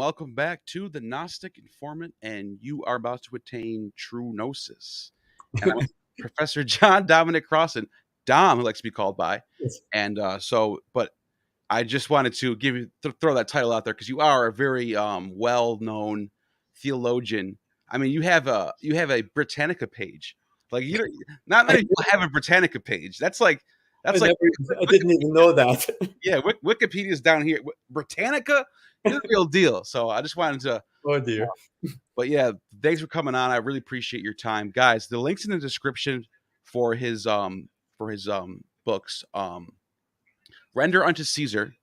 welcome back to the Gnostic Informant, and you are about to attain true gnosis. And I'm Professor John Dominic Crossan, Dom, who likes to be called by. Yes. And but I just wanted to give you throw that title out there because you are a very well-known theologian. I mean, you have a Britannica page. Like not many people have a Britannica page. That's like I didn't even know that. Yeah, Wikipedia's down here. Britannica, you're the real deal. So I just wanted to. Oh dear. But yeah, thanks for coming on. I really appreciate your time, guys. The links in the description for his books. Render unto Caesar,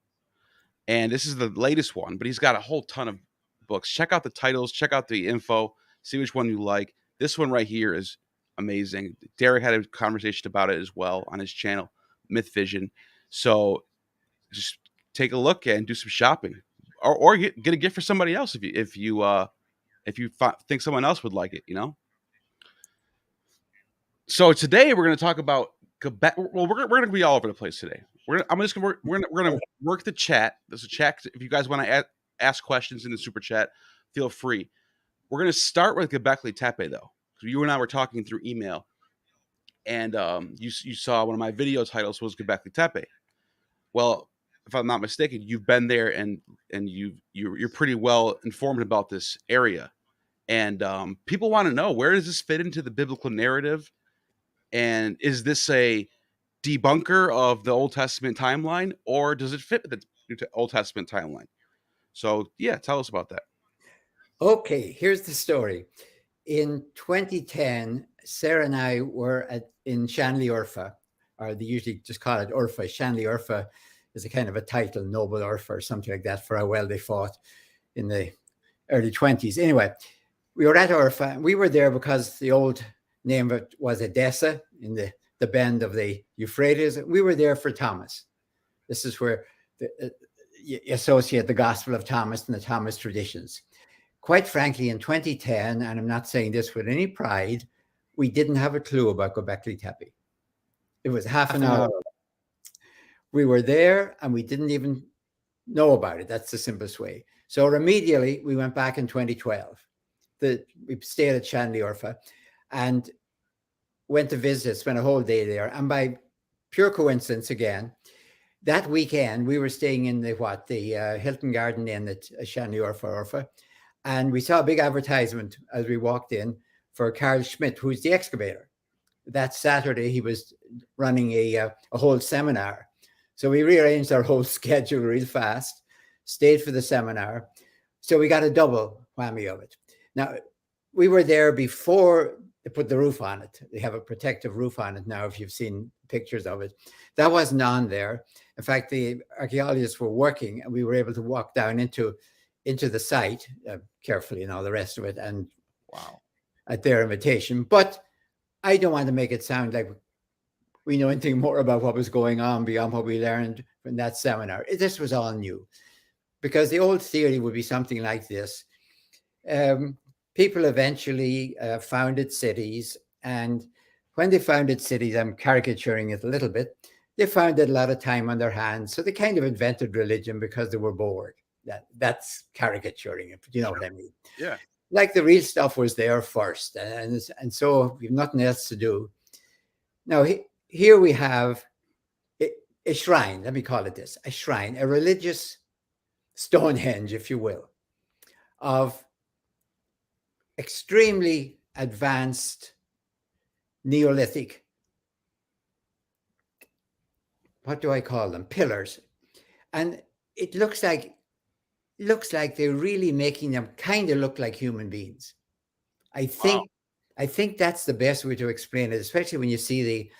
and this is the latest one. But he's got a whole ton of books. Check out the titles. Check out the info. See which one you like. This one right here is amazing. Derek had a conversation about it as well on his channel, Myth Vision. So just take a look and do some shopping, or get a gift for somebody else if you think someone else would like it. So today we're going to talk about Quebec. Well, we're going to be all over the place today. We're going to work the chat. There's a chat. If you guys want to ask questions in the super chat, feel free. We're going to start with Gobekli Tepe though. So you and I were talking through email, and you saw one of my video titles was Gobekli Tepe. Well, if I'm not mistaken, you've been there and you're pretty well informed about this area, and people want to know, where does this fit into the biblical narrative, and is this a debunker of the Old Testament timeline, or does it fit the Old Testament timeline? So yeah, tell us about that. Okay, here's the story. In 2010, Sarah and I were in Shanley Urfa, or they usually just call it Urfa. Shanley Urfa is a kind of a title, Noble Urfa or something like that, for how well they fought in the early 20s. Anyway, we were at Urfa, and we were there because the old name of it was Edessa, in the bend of the Euphrates. We were there for Thomas. This is where you associate the Gospel of Thomas and the Thomas traditions. Quite frankly, in 2010, and I'm not saying this with any pride, we didn't have a clue about Gobekli Tepe. It was half an hour. We were there and we didn't even know about it. That's the simplest way. So immediately we went back in 2012. We stayed at Shanley Urfa and went to visit, spent a whole day there. And by pure coincidence again, that weekend we were staying in the Hilton Garden Inn at Shanley Urfa. And we saw a big advertisement as we walked in for Carl Schmidt, who's the excavator. That Saturday, he was running a whole seminar. So we rearranged our whole schedule real fast, stayed for the seminar. So we got a double whammy of it. Now, we were there before they put the roof on it. They have a protective roof on it now, if you've seen pictures of it. That wasn't on there. In fact, the archaeologists were working, and we were able to walk down into the site carefully and all the rest of it, and wow, at their invitation. But I don't want to make it sound like we know anything more about what was going on beyond what we learned from that seminar. This was all new, because the old theory would be something like this. People eventually founded cities, and when they founded cities, I'm caricaturing it a little bit, they found a lot of time on their hands, so they kind of invented religion because they were bored. That's caricaturing it, but you know what I mean. Yeah. Like the real stuff was there first, and so we have nothing else to do. Now, here we have a shrine, let me call it this, a shrine, a religious Stonehenge, if you will, of extremely advanced Neolithic, what do I call them, pillars. And it looks like they're really making them kind of look like human beings. I think that's the best way to explain it, especially when you see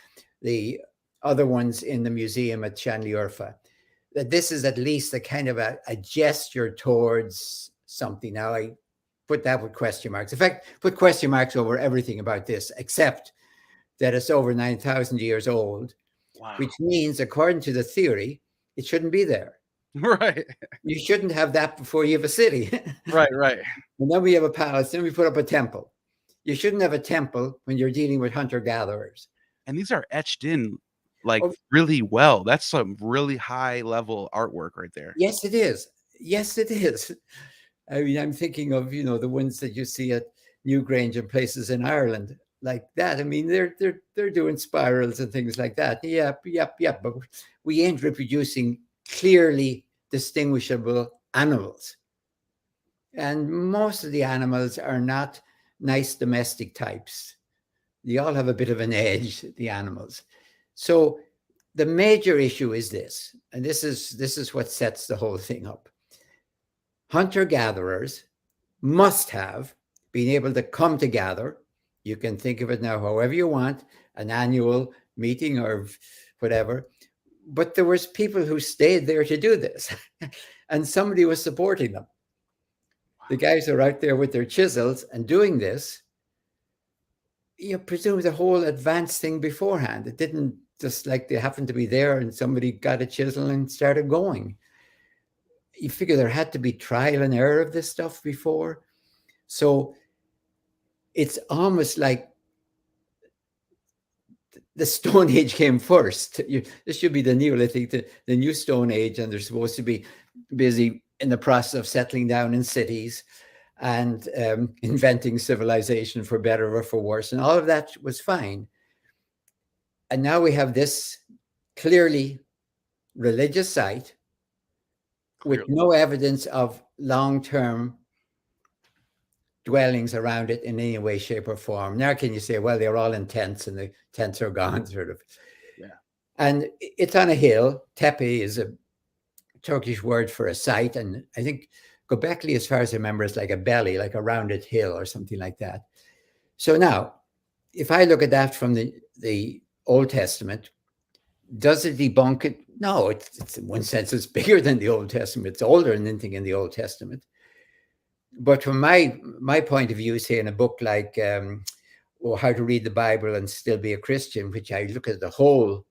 the other ones in the museum at Shanley Urfa, that this is at least a kind of a gesture towards something. Now, I put that with question marks. In fact, put question marks over everything about this, except that it's over 9,000 years old, wow, which means, according to the theory, it shouldn't be there. Right. You shouldn't have that before you have a city. Right. And then we have a palace, then we put up a temple. You shouldn't have a temple when you're dealing with hunter-gatherers. And these are etched in really well. That's some really high level artwork right there. Yes, it is. Yes, it is. I mean, I'm thinking of, the ones that you see at Newgrange and places in Ireland like that. I mean, they're doing spirals and things like that. Yep. But we ain't reproducing clearly distinguishable animals. And most of the animals are not nice domestic types. They all have a bit of an edge, the animals. So the major issue is this, and this is what sets the whole thing up. Hunter-gatherers must have been able to come together. You can think of it now however you want, an annual meeting or whatever. But there was people who stayed there to do this, and somebody was supporting them. The guys are out there with their chisels and doing this. You presume the whole advanced thing beforehand. It didn't just like they happened to be there and somebody got a chisel and started going. You figure there had to be trial and error of this stuff before. So it's almost like the Stone Age came first. This should be the Neolithic, the new Stone Age, and they're supposed to be busy in the process of settling down in cities and inventing civilization for better or for worse. And all of that was fine. And now we have this clearly religious site with no evidence of long-term dwellings around it in any way, shape, or form. Now, can you say, well, they're all in tents and the tents are gone, sort of. Yeah. And it's on a hill. Tepe is a Turkish word for a site. And I think Gobekli, as far as I remember, is like a belly, like a rounded hill or something like that. So now, if I look at that from the Old Testament, does it debunk it? No, it's in one sense, it's bigger than the Old Testament. It's older than anything in the Old Testament. But from my point of view, say in a book like How to Read the Bible and Still Be a Christian, which I look at the whole,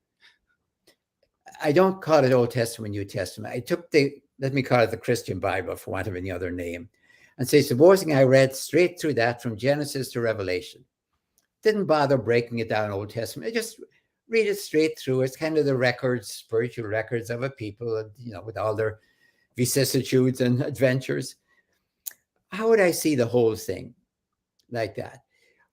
I don't call it Old Testament, New Testament. I took let me call it the Christian Bible for want of any other name, and say, supposing I read straight through that from Genesis to Revelation, didn't bother breaking it down Old Testament, I just read it straight through. It's kind of the records, spiritual records of a people, and, with all their vicissitudes and adventures. How would I see the whole thing like that?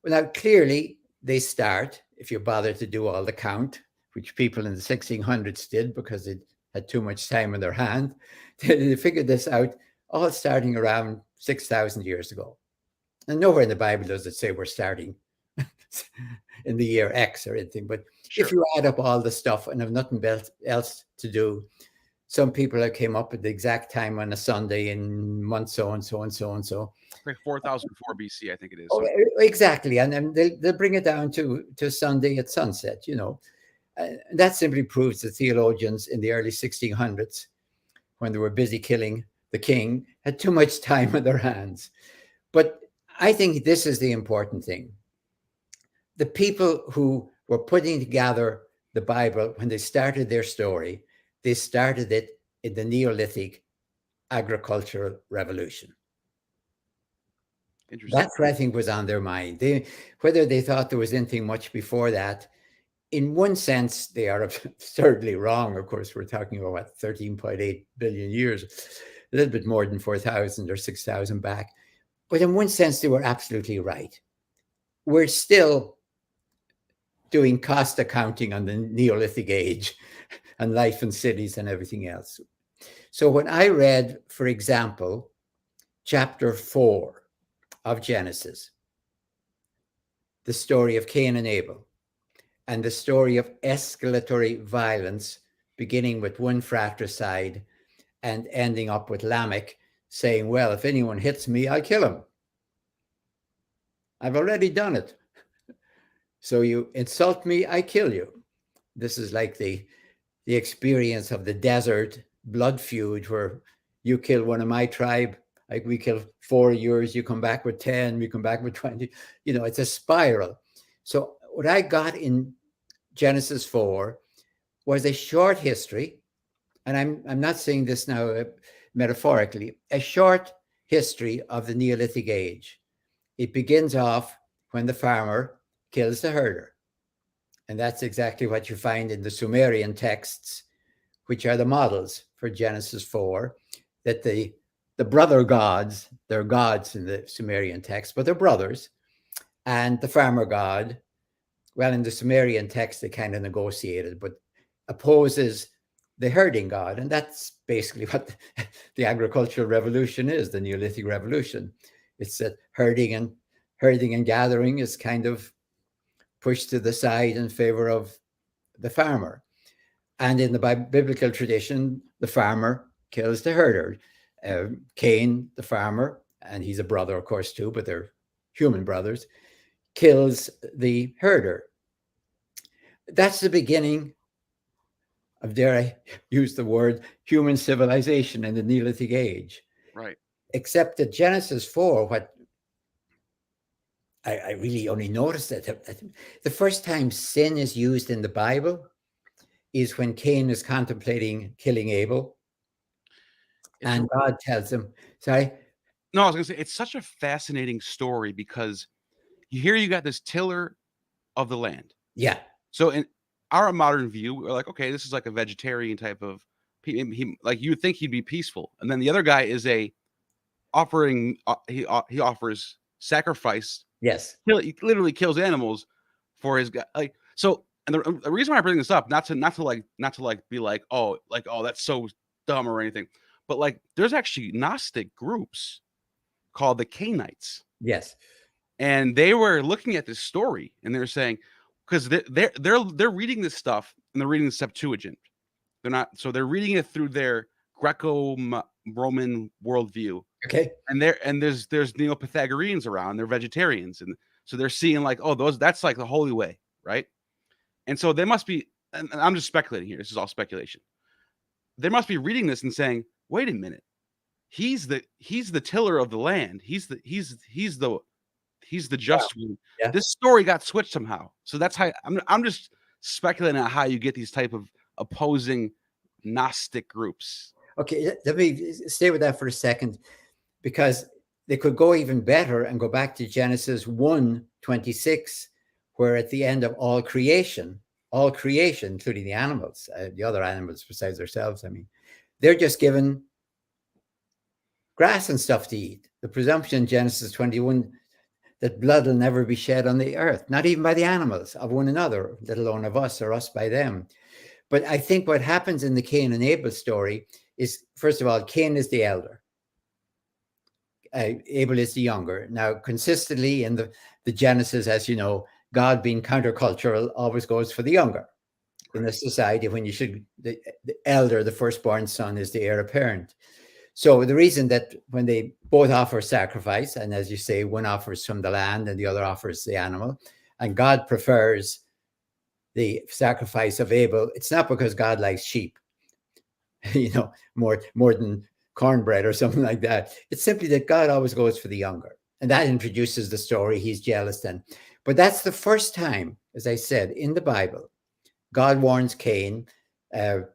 Well, now, clearly, they start, if you bother to do all the count, which people in the 1600s did because they had too much time in their hand, they figured this out, all starting around 6,000 years ago. And nowhere in the Bible does it say we're starting in the year X or anything. But sure, if you add up all the stuff and have nothing else to do, some people have came up at the exact time on a Sunday in month so and so and so and so. Like 4004 BC, I think it is. Oh, exactly. And then they'll bring it down to Sunday at sunset, that simply proves the theologians in the early 1600s, when they were busy killing the king, had too much time on their hands. But I think this is the important thing. The people who were putting together the Bible, when they started their story, they started it in the Neolithic agricultural revolution. That's what I think was on their mind. Whether they thought there was anything much before that, in one sense, they are absurdly wrong. Of course, we're talking about 13.8 billion years, a little bit more than 4,000 or 6,000 back. But in one sense, they were absolutely right. We're still doing cost accounting on the Neolithic age and life in cities and everything else. So when I read, for example, chapter 4 of Genesis, the story of Cain and Abel, and the story of escalatory violence, beginning with one fratricide and ending up with Lamech saying, well, if anyone hits me, I'll kill him. I've already done it. So you insult me, I kill you. This is like the experience of the desert blood feud, where you kill one of my tribe, like we kill 4 of yours, you come back with 10, we come back with 20. It's a spiral. So what I got in Genesis 4 was a short history, and I'm not saying this now metaphorically, a short history of the Neolithic age. It begins off when the farmer kills the herder. And that's exactly what you find in the Sumerian texts, which are the models for Genesis 4, that the the brother gods. They're gods in the Sumerian text, but they're brothers. And the farmer god, well, in the Sumerian text, they kind of negotiated, but opposes the herding god. And that's basically what the agricultural revolution is, the Neolithic revolution. It's that herding and gathering is kind of pushed to the side in favor of the farmer. And in the biblical tradition, the farmer kills the herder. Cain, the farmer, and he's a brother, of course, too, but they're human brothers, kills the herder. That's the beginning of, dare I use the word, human civilization in the Neolithic age. Right. Except that Genesis 4, what I really only noticed that the first time sin is used in the Bible is when Cain is contemplating killing Abel. And God tells him, sorry? No, I was going to say, it's such a fascinating story because you got this tiller of the land. Yeah. So in our modern view, we're like, okay, this is like a vegetarian type of, he like you would think he'd be peaceful. And then the other guy is offering, he offers sacrifice. Yes. He literally kills animals for his guy. Like, so, and the reason why I bring this up, not to be like, oh, that's so dumb or anything, but like, there's actually Gnostic groups called the Cainites. Yes. And they were looking at this story and they're saying, because they're reading this stuff and they're reading the Septuagint. They're reading it through their Greco-Roman worldview. Okay. And there's Neo-Pythagoreans around, they're vegetarians. And so they're seeing like, oh, that's like the holy way, right? And so they must be, and I'm just speculating here, this is all speculation. They must be reading this and saying, wait a minute, he's the tiller of the land. He's the just one. Yeah. This story got switched somehow. So that's how I'm just speculating on how you get these type of opposing Gnostic groups. Okay, let me stay with that for a second, because they could go even better and go back to Genesis 1:26, where at the end of all creation, including the animals, the other animals besides ourselves, I mean, they're just given grass and stuff to eat. The presumption in Genesis 21 that blood will never be shed on the earth, not even by the animals, of one another, let alone of us or us by them. But I think what happens in the Cain and Abel story is, first of all, Cain is the elder. Abel is the younger. Now, consistently in the Genesis, as you know, God being countercultural always goes for the younger. In a society when the elder, the firstborn son, is the heir apparent. So the reason that when they both offer sacrifice, and as you say, one offers from the land and the other offers the animal, and God prefers the sacrifice of Abel, it's not because God likes sheep, more than cornbread or something like that. It's simply that God always goes for the younger. And that introduces the story. He's jealous then. But that's the first time, as I said, in the Bible, God warns Cain. The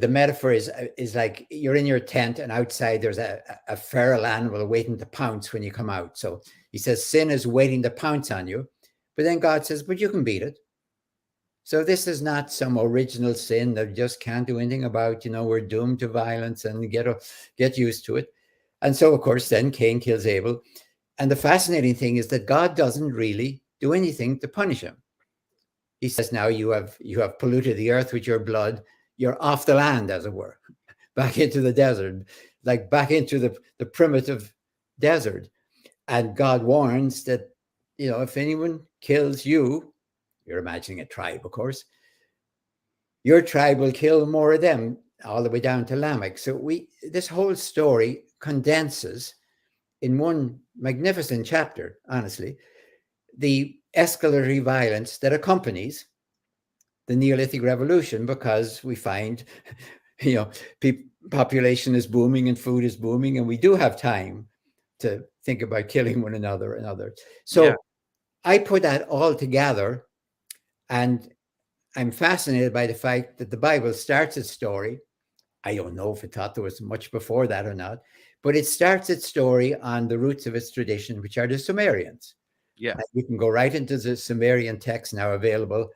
metaphor is like you're in your tent and outside there's a feral animal waiting to pounce when you come out. So he says sin is waiting to pounce on you. But then God says, but you can beat it. So this is not some original sin that we just can't do anything about. We're doomed to violence and get used to it. And so, of course, then Cain kills Abel. And the fascinating thing is that God doesn't really do anything to punish him. He says, now you have polluted the earth with your blood. You're off the land, as it were, back into the desert, like back into the primitive desert. And God warns that, if anyone kills you, you're imagining a tribe, of course, your tribe will kill more of them, all the way down to Lamech. So this whole story condenses in one magnificent chapter, honestly, the escalatory violence that accompanies the Neolithic revolution, because we find, population is booming and food is booming, and we do have time to think about killing one another and others. So yeah. I put that all together, and I'm fascinated by the fact that the Bible starts its story. I don't know if it thought there was much before that or not, but it starts its story on the roots of its tradition, which are the Sumerians. Yeah. And you can go right into the Sumerian text now available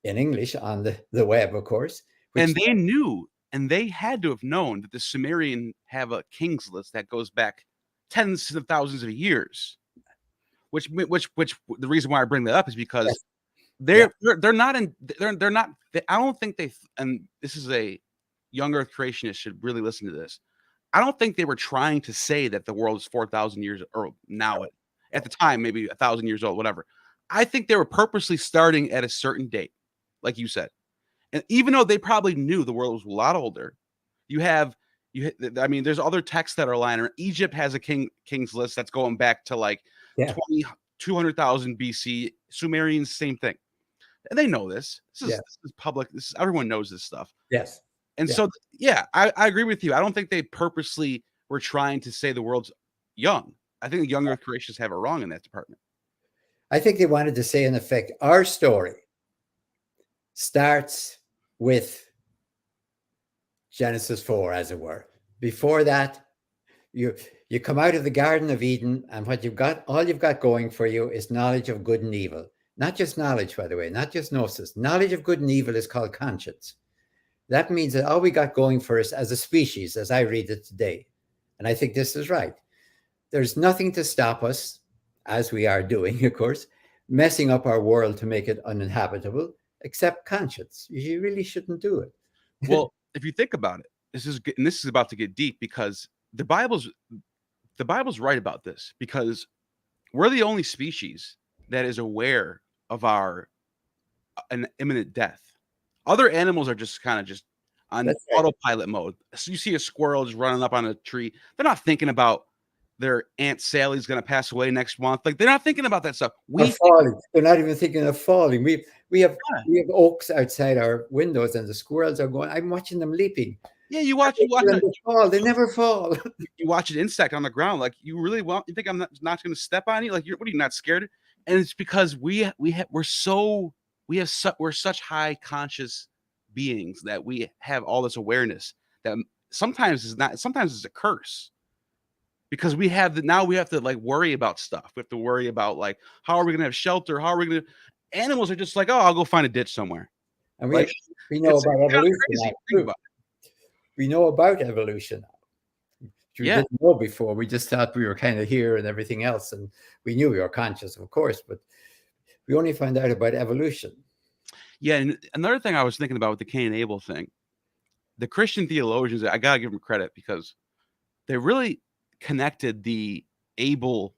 in English on the web, of course. And they knew And they had to have known that the Sumerian have a king's list that goes back tens of thousands of years. Which the reason why I bring that up is because they're not in they're not. I don't think they, and this is a young Earth creationist should really listen to this. I don't think they were trying to say that the world is 4,000 years or now at the time maybe 1,000 years old, whatever. I think they were purposely starting at a certain date, like you said. And even though they probably knew the world was a lot older, I mean, there's other texts that are lying around. Egypt has a king's list that's going back to like 200,000 BC. Sumerians, same thing. And they know this. This is public. Everyone knows this stuff. Yes. And so, I agree with you. I don't think they purposely were trying to say the world's young. I think the young Earth creationists have it wrong in that department. I think they wanted to say, in effect, our story starts with Genesis 4, as it were. Before that, you come out of the Garden of Eden, and all you've got going for you is knowledge of good and evil. Not just knowledge, by the way, not just gnosis. Knowledge of good and evil is called conscience. That means that all we got going for us as a species, as I read it today, and I think this is right, there's nothing to stop us, as we are doing, of course, messing up our world to make it uninhabitable, except conscience. You really shouldn't do it. Well, if you think about it, this is about to get deep, because the Bible's right about this, because we're the only species that is aware of an imminent death. Other animals are just kind of just on autopilot mode. So you see a squirrel just running up on a tree. They're not thinking about their Aunt Sally's going to pass away next month. Like, they're not thinking about that stuff. They're not even thinking of falling. We have oaks outside our windows, and the squirrels are going. I'm watching them leaping. Yeah, you watch them fall. They never fall. You watch an insect on the ground. Like, you think I'm not going to step on you? Like, what are you, not scared? And it's because we're such high conscious beings that we have all this awareness that sometimes it's a curse, because we have to like worry about stuff. We have to worry about, like, how are we going to have shelter? How are we going to? Animals are just like, oh, I'll go find a ditch somewhere. And we know about evolution. We know about evolution. We didn't know before. We just thought we were kind of here and everything else, and we knew we were conscious, of course, but we only found out about evolution. Yeah, and another thing I was thinking about with the Cain and Abel thing, the Christian theologians, I gotta give them credit, because they really connected the Abel.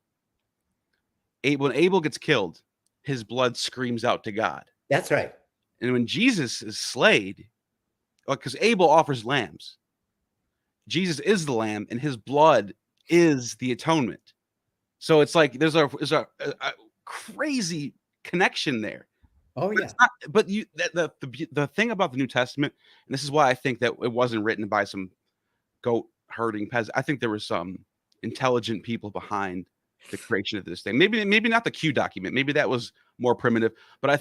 When Abel gets killed, his blood screams out to God. That's right. And when Jesus is slayed, because Abel offers lambs, Jesus is the lamb, and his blood is the atonement. So it's like there's a crazy connection there. Oh, but yeah. The thing about the New Testament, and this is why I think that it wasn't written by some goat herding peasant. I think there were some intelligent people behind the creation of this thing. Maybe not the Q document. Maybe that was more primitive. But I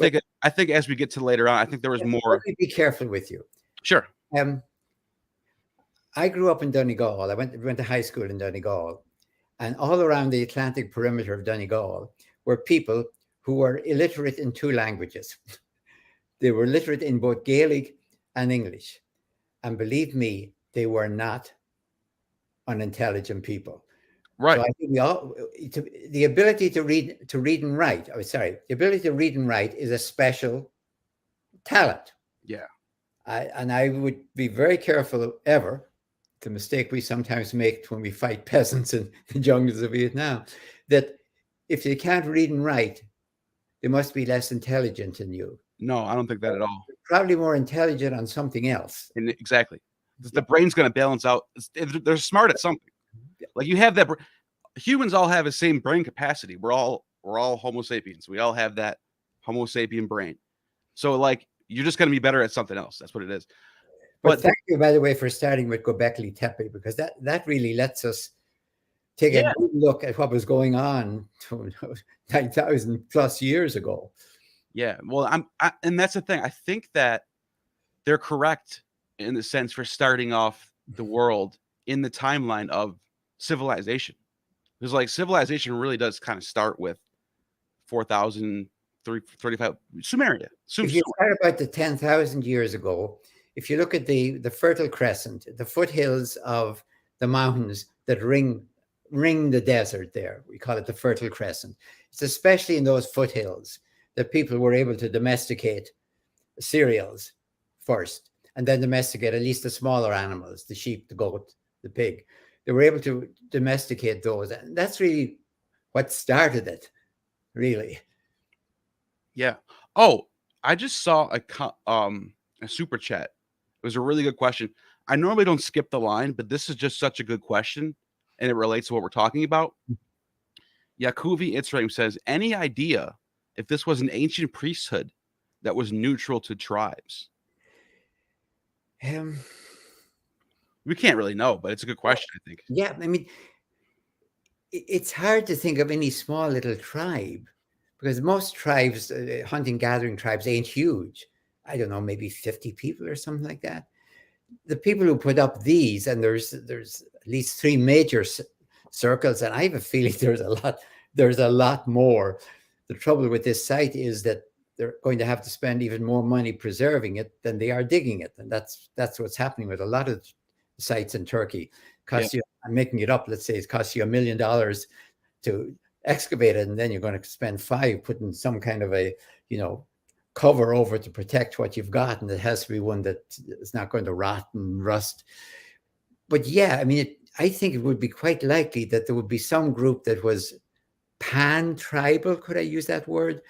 think as we get to later on, I think there was more. Let me be careful with you. Sure. I grew up in Donegal. I went to high school in Donegal, and all around the Atlantic perimeter of Donegal were people who were illiterate in two languages. They were literate in both Gaelic and English. And believe me, they were not unintelligent people. Right. So I think the ability to read and write. The ability to read and write is a special talent. Yeah. And I would be very careful ever, the mistake we sometimes make when we fight peasants in the jungles of Vietnam, that if they can't read and write, they must be less intelligent than you. No, I don't think that at all. Probably more intelligent on something else. And exactly. The brain's going to balance out. They're smart at something. Like, you have that. Humans all have the same brain capacity. We're all Homo sapiens. We all have that Homo sapien brain. So, like, you're just going to be better at something else. That's what it is. But thank you, by the way, for starting with Gobekli Tepe, because that really lets us take a good look at what was going on 9,000 plus years ago. Yeah. Well, and that's the thing. I think that they're correct in the sense for starting off the world in the timeline of civilization. Because, like, civilization really does kind of start with 4,035 Sumeria. If you start about the 10,000 years ago, if you look at the Fertile Crescent, the foothills of the mountains that ring the desert there, we call it the Fertile Crescent. It's especially in those foothills that people were able to domesticate cereals first, and then domesticate at least the smaller animals, the sheep, the goat, the pig. They were able to domesticate those. And that's really what started it, really. Yeah. Oh, I just saw a super chat. It was a really good question. I normally don't skip the line, but this is just such a good question, and it relates to what we're talking about. Yakuvi Itzraim says, any idea if this was an ancient priesthood that was neutral to tribes? We can't really know, but it's a good question, I think. Yeah, I mean, it's hard to think of any small little tribe, because most tribes, hunting gathering tribes, ain't huge. I don't know, maybe 50 people or something like that. The people who put up these, and there's at least 3 major circles, and I have a feeling there's a lot more. The trouble with this site is that they're going to have to spend even more money preserving it than they are digging it, and that's what's happening with a lot of sites in Turkey. Costs you, I'm making it up, let's say it costs you $1 million to excavate it, and then you're going to spend 5 putting some kind of a cover over to protect what you've got, and it has to be one that is not going to rot and rust. But yeah, I mean, I think it would be quite likely that there would be some group that was pan-tribal, could I use that word?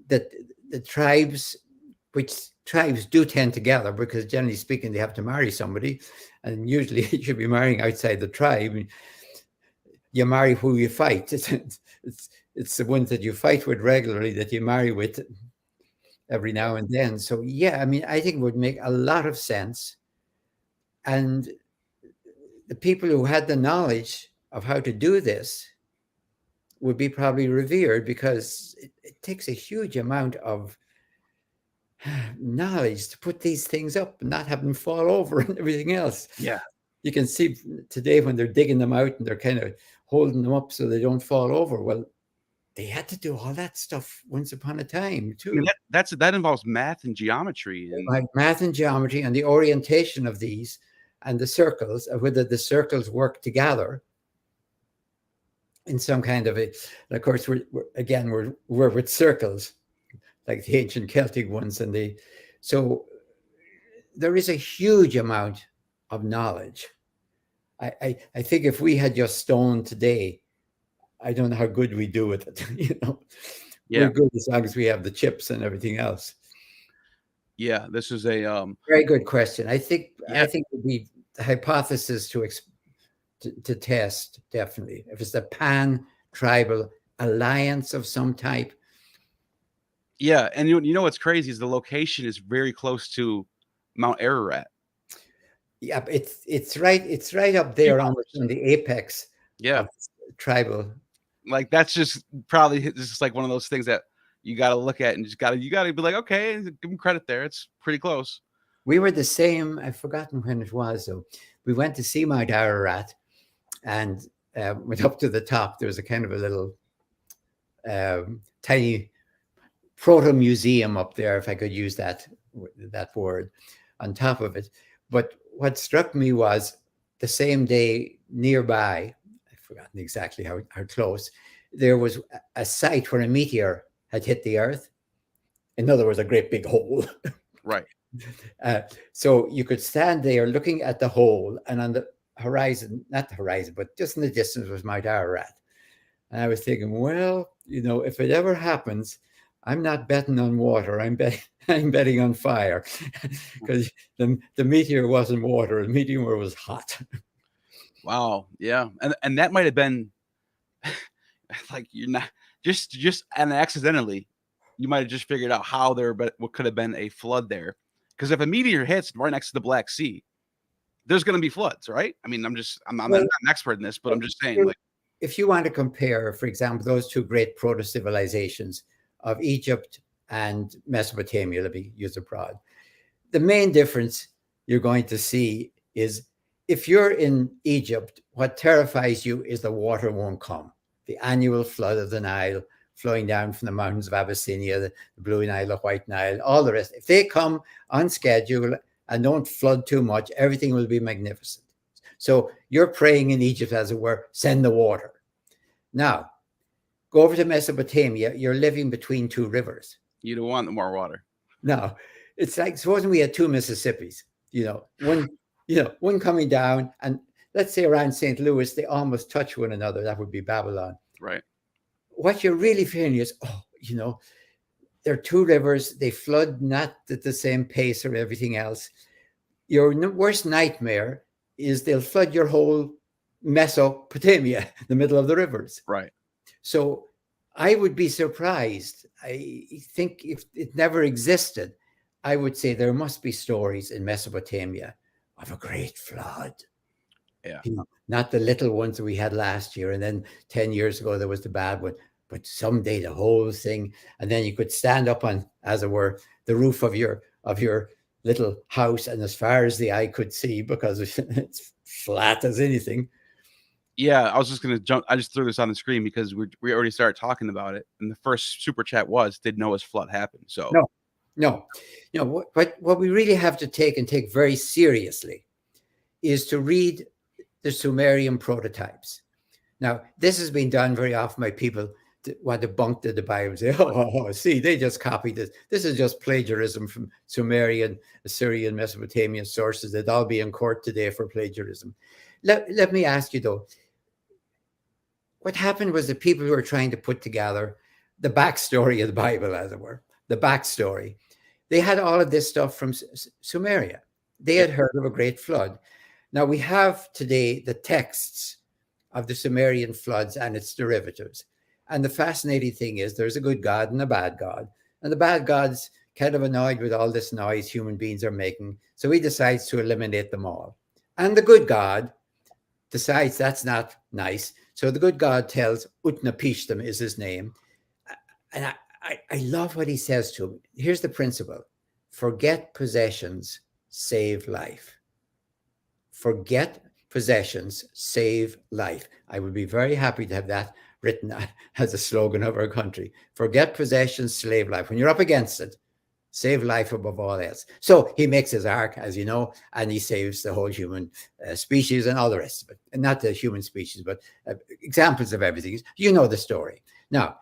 That the tribes, which tribes do tend to gather, because generally speaking, they have to marry somebody, and usually you should be marrying outside the tribe. You marry who you fight. It's the ones that you fight with regularly that you marry with every now and then. So yeah, I mean, I think it would make a lot of sense. And the people who had the knowledge of how to do this would be probably revered, because it takes a huge amount of knowledge to put these things up and not have them fall over and everything else. Yeah. You can see today when they're digging them out and they're kind of holding them up so they don't fall over. Well, they had to do all that stuff once upon a time too. I mean, that involves math and geometry. Like math and geometry and the orientation of these and the circles, whether the circles work together in some kind of a, and of course, we're with circles, like the ancient Celtic ones. And so there is a huge amount of knowledge. I think if we had just stone today, I don't know how good we do with it. Yeah. We're good as long as we have the chips and everything else. Yeah, this is a very good question. I think it would be the hypothesis to test, definitely. If it's a pan-tribal alliance of some type. Yeah, and you know what's crazy is the location is very close to Mount Ararat. Yeah, it's right up there on the apex. Yeah, of tribal. Like that's just probably just like one of those things that you got to look at and you got to be like, okay, give them credit there. It's pretty close. We were the same. I've forgotten when it was though. We went to see Mount Ararat and went up to the top. There was a kind of a little tiny proto museum up there, if I could use that word, on top of it. But what struck me was the same day nearby, I've forgotten exactly how close, there was a site where a meteor had hit the earth. In other words, a great big hole. Right. So you could stand there looking at the hole, and on the horizon, not the horizon, but just in the distance was Mount Ararat. And I was thinking, well, if it ever happens, I'm not betting on water. I'm betting on fire, because the meteor wasn't water. The meteor was hot. Wow. Yeah. And that might have been like, you're not just and accidentally, you might have just figured out how what could have been a flood there. Because if a meteor hits right next to the Black Sea, there's going to be floods, right? I mean, I'm not an expert in this, but I'm just saying, like, if you want to compare, for example, those two great proto-civilizations of Egypt and Mesopotamia, let me use abroad, the main difference you're going to see is if you're in Egypt, what terrifies you is the water won't come. The annual flood of the Nile flowing down from the mountains of Abyssinia, the Blue Nile, the White Nile, all the rest. If they come on schedule and don't flood too much. Everything will be magnificent. So you're praying in Egypt, as it were, send the water. Now, go over to Mesopotamia. You're living between two rivers. You don't want more water. No, it's like supposing we had two Mississippis, one coming down, and let's say around St. Louis, they almost touch one another. That would be Babylon. Right. What you're really feeling is, there are two rivers. They flood not at the same pace or everything else. Your worst nightmare is they'll flood your whole Mesopotamia, the middle of the rivers. Right. So I would be surprised. I think if it never existed, I would say there must be stories in Mesopotamia of a great flood. Yeah. Not the little ones that we had last year. And then 10 years ago, there was the bad one. But someday the whole thing, and then you could stand up on, as it were, the roof of your little house, and as far as the eye could see, because it's flat as anything. Yeah, I was just going to jump. I just threw this on the screen because we already started talking about it. And the first super chat was, did Noah's flood happen? So no. What we really have to take very seriously is to read the Sumerian prototypes. Now, this has been done very often by people that want to bunk the Bible and say, see, they just copied this. This is just plagiarism from Sumerian, Assyrian, Mesopotamian sources. They'd all be in court today for plagiarism. Let me ask you, though, what happened was the people who were trying to put together the backstory of the Bible, as it were, the backstory, they had all of this stuff from Sumeria. They had heard of a great flood. Now, we have today the texts of the Sumerian floods and its derivatives. And the fascinating thing is there's a good God and a bad God. And the bad God's kind of annoyed with all this noise human beings are making. So he decides to eliminate them all. And the good God decides that's not nice. So the good God tells Utnapishtim is his name. And I love what he says to him. Here's the principle. Forget possessions, save life. Forget possessions, save life. I would be very happy to have that written as a slogan of our country. Forget possessions, save life. When you're up against it, save life above all else. So he makes his ark, as you know, and he saves the whole human species and all the rest of it. And not the human species, but examples of everything. You know the story. Now,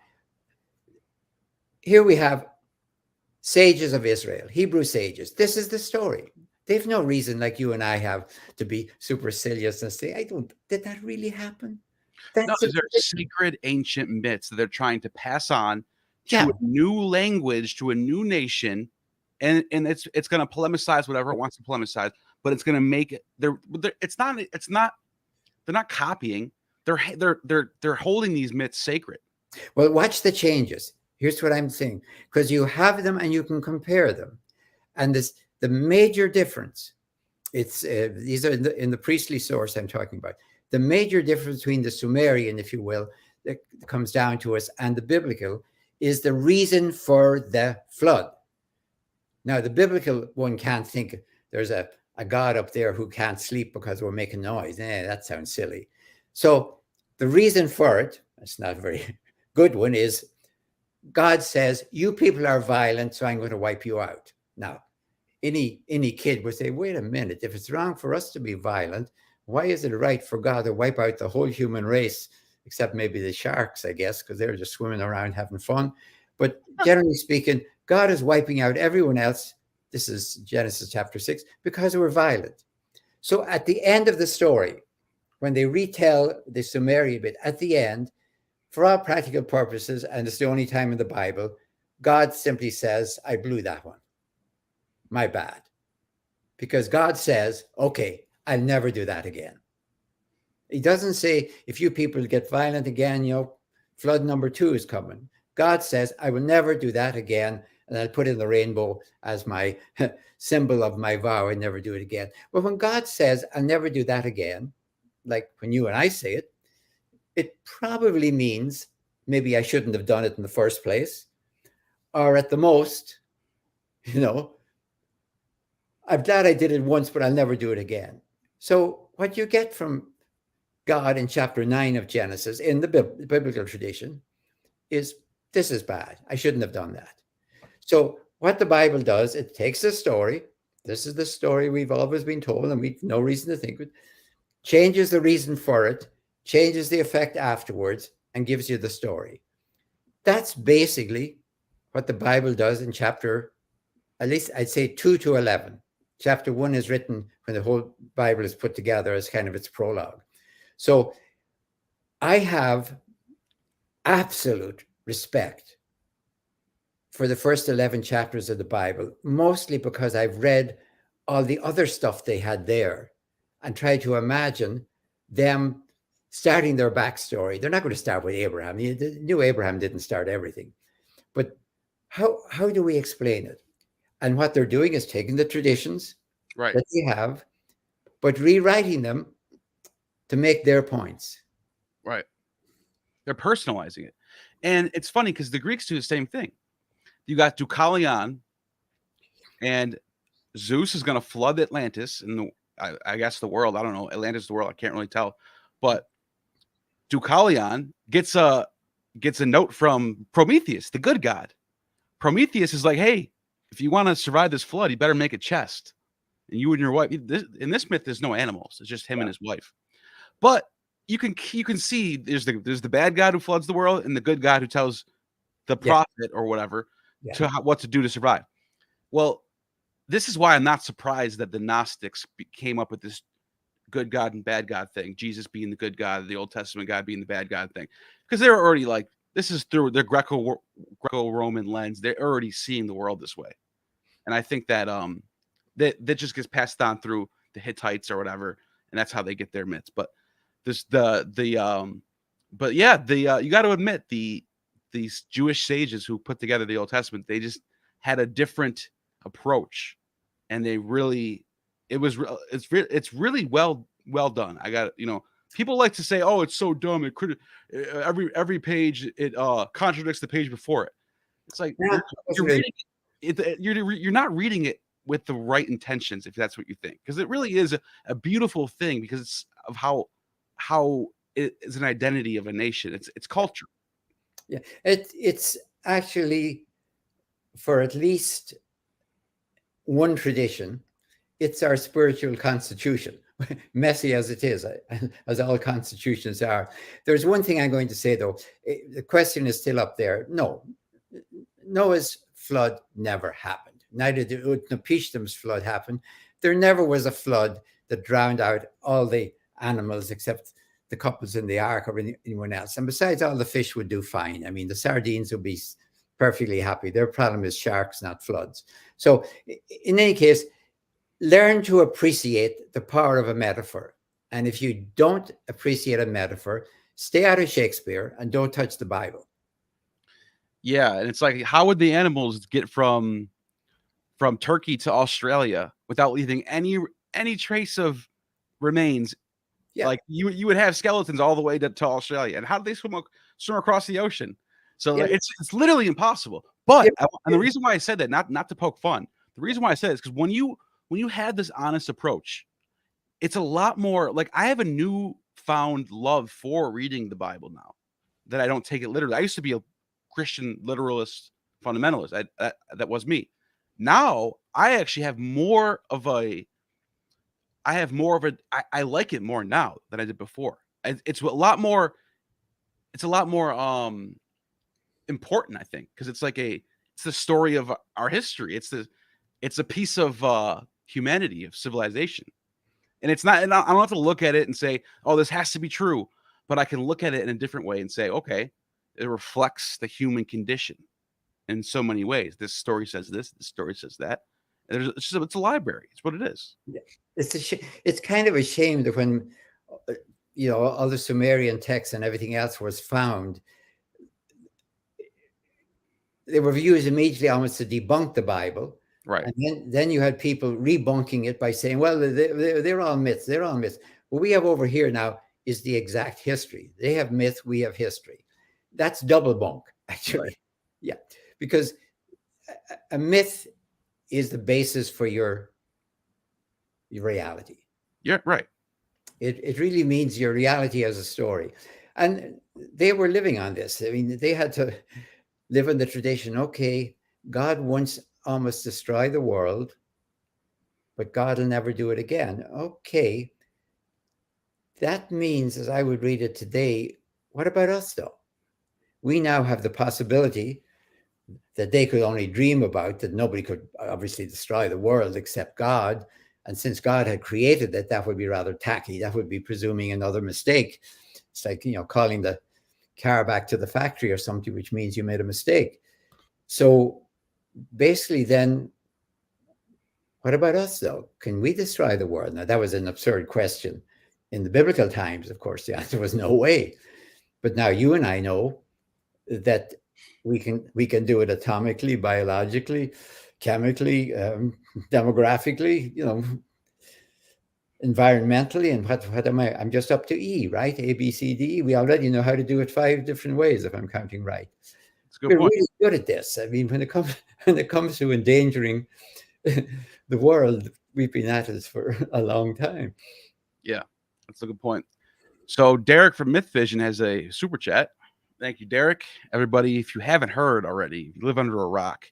here we have sages of Israel, Hebrew sages. This is the story. They've no reason, like you and I have, to be supercilious and say, did that really happen? No, these are sacred ancient myths that they're trying to pass on to a new language, to a new nation, and it's going to polemicize whatever it wants to polemicize, but it's going to make it. They're not copying. They're holding these myths sacred. Well, watch the changes. Here's what I'm saying, because you have them and you can compare them, and the major difference. It's these are in the priestly source I'm talking about. The major difference between the Sumerian, if you will, that comes down to us, and the biblical is the reason for the flood. Now, the biblical one can't think there's a God up there who can't sleep because we're making noise. That sounds silly. So the reason for it, it's not a very good one, is God says, you people are violent, so I'm going to wipe you out. Now, any kid would say, wait a minute, if it's wrong for us to be violent, why is it right for God to wipe out the whole human race, except maybe the sharks, I guess, because they're just swimming around having fun. But generally speaking, God is wiping out everyone else. This is Genesis chapter 6, because we're violent. So at the end of the story, when they retell the Sumerian bit, at the end, for all practical purposes, and it's the only time in the Bible, God simply says, I blew that one. My bad. Because God says, okay, I'll never do that again. He doesn't say, if you people get violent again, flood number 2 is coming. God says, I will never do that again. And I'll put in the rainbow as my symbol of my vow. I never do it again. But when God says, I'll never do that again, like when you and I say it, it probably means maybe I shouldn't have done it in the first place. Or at the most, I'm glad I did it once, but I'll never do it again. So what you get from God in chapter 9 of Genesis in the biblical tradition is, this is bad. I shouldn't have done that. So what the Bible does, it takes a story This is the story we've always been told, and we've no reason to think it. Changes the reason for it, changes the effect afterwards, and gives you the story. That's basically what the Bible does in chapter, at least I'd say 2 to 11. Chapter 1 is written when the whole Bible is put together as kind of its prologue. So I have absolute respect for the first 11 chapters of the Bible, mostly because I've read all the other stuff they had there and tried to imagine them starting their backstory. They're not going to start with Abraham. The new Abraham didn't start everything. But how do we explain it? And what they're doing is taking the traditions that they have, but rewriting them to make their points. Right. They're personalizing it. And it's funny because the Greeks do the same thing. You got Deucalion, and Zeus is going to flood Atlantis and I guess the world. I don't know. Atlantis, the world. I can't really tell. But Deucalion gets a note from Prometheus, the good god. Prometheus is like, hey, if you want to survive this flood, you better make a chest. And you and your wife. In this myth, there's no animals. It's just him and his wife. But you can see there's the bad god who floods the world and the good god who tells the prophet or whatever what to do to survive. Well, this is why I'm not surprised that the Gnostics came up with this good God and bad God thing. Jesus being the good God, the Old Testament God being the bad God thing. Because they're already like, this is through their Greco-Roman lens. They're already seeing the world this way. And I think that that just gets passed on through the Hittites or whatever. And that's how they get their myths. But you got to admit these Jewish sages who put together the Old Testament, they just had a different approach, and it's really well done. I got, people like to say, oh, it's so dumb, every page it contradicts the page before it. It's like you're reading it, you're not reading it with the right intentions, if that's what you think, because it really is a beautiful thing because it's of how it is an identity of a nation. It's culture. Yeah, it's actually, for at least one tradition, it's our spiritual constitution, messy as it is, as all constitutions are. There's one thing I'm going to say, though. The question is still up there. No, Noah's flood never happened. Neither did Utnapishtim's flood happen. There never was a flood that drowned out all the animals except the couples in the ark or anyone else. And besides, all the fish would do fine. I mean, the sardines would be perfectly happy. Their problem is sharks, not floods. So in any case, learn to appreciate the power of a metaphor. And if you don't appreciate a metaphor, stay out of Shakespeare and don't touch the Bible. Yeah, and it's like, how would the animals get from Turkey to Australia without leaving any trace of remains? Yeah. Like you would have skeletons all the way to Australia, and how do they swim across the ocean? So it's literally impossible. But and the reason why I said that, not to poke fun, the reason why I said it is because when you have this honest approach, it's a lot more like, I have a newfound love for reading the Bible now that I don't take it literally. I used to be a Christian literalist fundamentalist. That was me. Now I actually have more of a I like it more now than I did before. It's a lot more important, I think, because it's the story of our history. It's a piece of humanity, of civilization. And it's not, and I don't have to look at it and say, oh, this has to be true, but I can look at it in a different way and say, okay, it reflects the human condition in so many ways. This story says this story says that. It's a library. It's what it is. Yeah. It's kind of a shame that when all the Sumerian texts and everything else was found, they were used immediately almost to debunk the Bible. Right. And then you had people rebunking it by saying, well, they're all myths. They're all myths. What we have over here now is the exact history. They have myth. We have history. That's double bunk, actually. Right. Yeah. Because a myth is the basis for your reality. Yeah, right. It really means your reality as a story. And they were living on this. I mean, they had to live in the tradition. Okay, God once almost destroyed the world. but God will never do it again. Okay. That means, as I would read it today, what about us though? We now have the possibility that they could only dream about, that nobody could obviously destroy the world except God. And since God had created it, that would be rather tacky. That would be presuming another mistake. It's like, calling the car back to the factory or something, which means you made a mistake. So basically then, what about us though? Can we destroy the world? Now that was an absurd question. In the biblical times, of course, the answer was no way. But now you and I know that we can do it atomically, biologically, chemically, demographically, environmentally. And what am I? I'm just up to E, right? A, B, C, D, E. We already know how to do it 5 different ways, if I'm counting right. We're really good at this. I mean, when it comes to endangering the world, we've been at it for a long time. Yeah, that's a good point. So Derek from Myth Vision has a super chat. Thank you, Derek. Everybody, if you haven't heard already, if you live under a rock,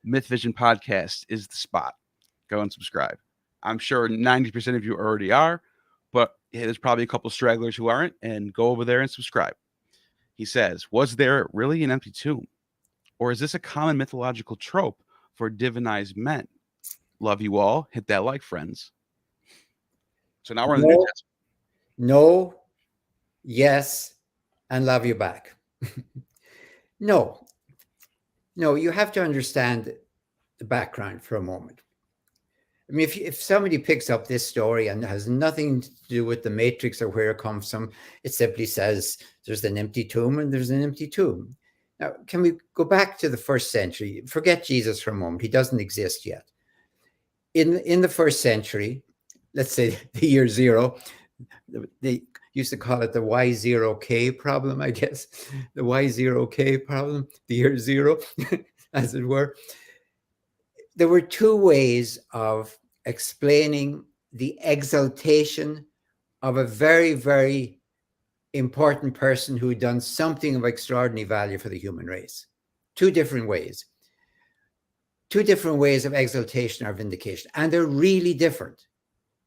Myth Vision podcast is the spot. Go and subscribe. I'm sure 90% of you already are, but there's probably a couple stragglers who aren't, and go over there and subscribe. He says, was there really an empty tomb? Or is this a common mythological trope for divinized men? Love you all. Hit that like, friends. So now we're in the New Testament. No, yes, and love you back. No, you have to understand the background for a moment. I mean, if somebody picks up this story and has nothing to do with the matrix or where it comes from, it simply says there's an empty tomb and there's an empty tomb. Now, can we go back to the 1st century? Forget Jesus for a moment. He doesn't exist yet. In the 1st century, let's say the year 0, they used to call it the Y0K problem, I guess. The Y0K problem, the year 0, as it were. There were 2 ways of explaining the exaltation of a very, very important person who had done something of extraordinary value for the human race. 2 different ways. 2 different ways of exaltation or vindication. And they're really different.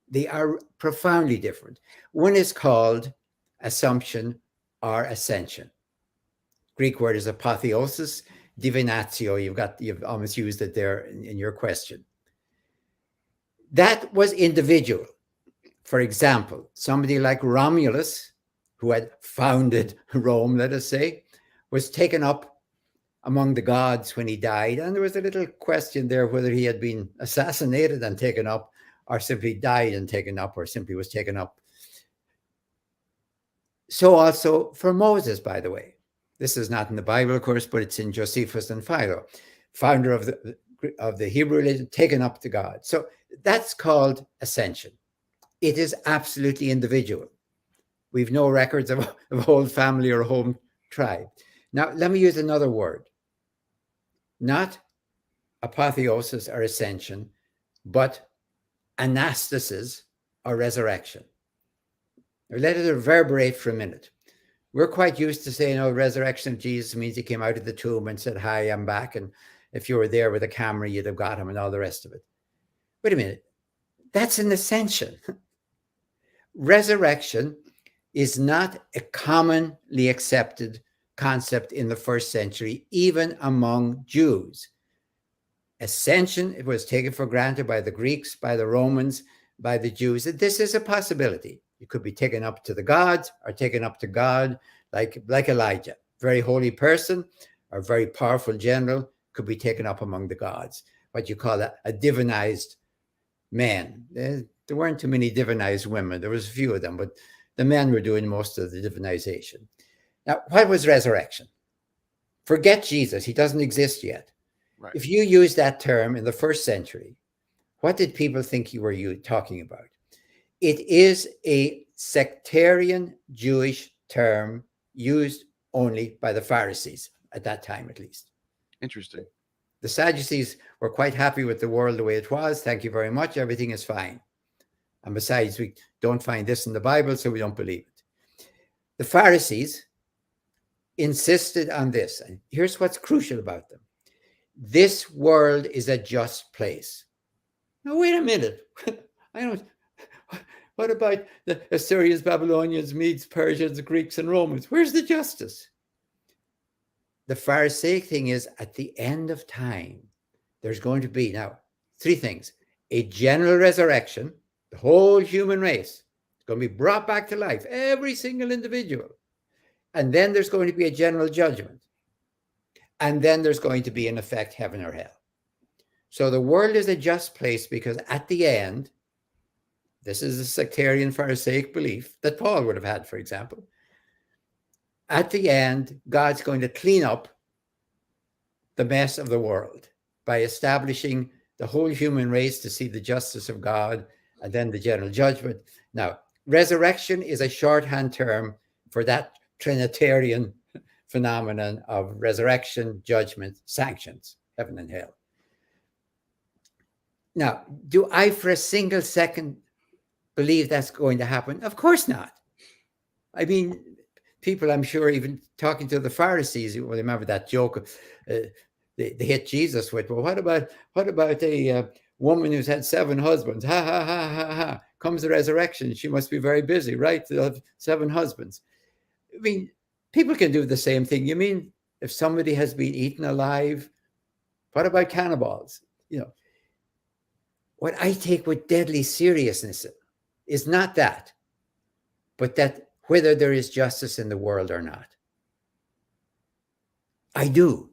They are profoundly different. One is called assumption or ascension. Greek word is apotheosis. Divinatio, you've almost used it there in your question. That was individual. For example, somebody like Romulus, who had founded Rome, let us say, was taken up among the gods when he died. And there was a little question there whether he had been assassinated and taken up, or simply died and taken up, or simply was taken up. So also for Moses, by the way. This is not in the Bible, of course, but it's in Josephus and Philo, founder of the Hebrew religion, taken up to God. So that's called ascension. It is absolutely individual. We've no records of a whole family or a whole tribe. Now, let me use another word. Not apotheosis or ascension, but anastasis or resurrection. Now, let it reverberate for a minute. We're quite used to saying, resurrection of Jesus means he came out of the tomb and said, hi, I'm back. And if you were there with a camera, you'd have got him and all the rest of it. Wait a minute. That's an ascension. Resurrection is not a commonly accepted concept in the 1st century, even among Jews. Ascension, it was taken for granted by the Greeks, by the Romans, by the Jews, that this is a possibility. You could be taken up to the gods or taken up to God, like Elijah, very holy person or very powerful general could be taken up among the gods. What you call a divinized man. There weren't too many divinized women. There was a few of them, but the men were doing most of the divinization. Now, what was resurrection? Forget Jesus. He doesn't exist yet. Right. If you use that term in the 1st century, what did people think you were talking about? It is a sectarian Jewish term used only by the Pharisees at that time, at least. Interesting. The Sadducees were quite happy with the world the way it was. Thank you very much. Everything is fine. And besides, we don't find this in the Bible, so we don't believe it. The Pharisees insisted on this. And here's what's crucial about them. This world is a just place. Now, wait a minute. I don't. What about the Assyrians, Babylonians, Medes, Persians, Greeks, and Romans? Where's the justice? The Pharisaic thing is, at the end of time, there's going to be now 3 things: a general resurrection, the whole human race is going to be brought back to life, every single individual. And then there's going to be a general judgment. And then there's going to be, in effect, heaven or hell. So the world is a just place because at the end, this is a sectarian Pharisaic belief that Paul would have had, for example. At the end, God's going to clean up the mess of the world by establishing the whole human race to see the justice of God and then the general judgment. Now, resurrection is a shorthand term for that Trinitarian phenomenon of resurrection, judgment, sanctions, heaven and hell. Now, do I for a single second believe that's going to happen? Of course not. I mean, people, I'm sure, even talking to the Pharisees, well, remember that joke they hit Jesus with, well, what about a woman who's had 7 husbands? Ha, ha, ha, ha, ha. Comes the resurrection. She must be very busy, right? To have 7 husbands. I mean, people can do the same thing. You mean if somebody has been eaten alive, what about cannibals? You know, what I take with deadly seriousness is not that, but that whether there is justice in the world or not. I do.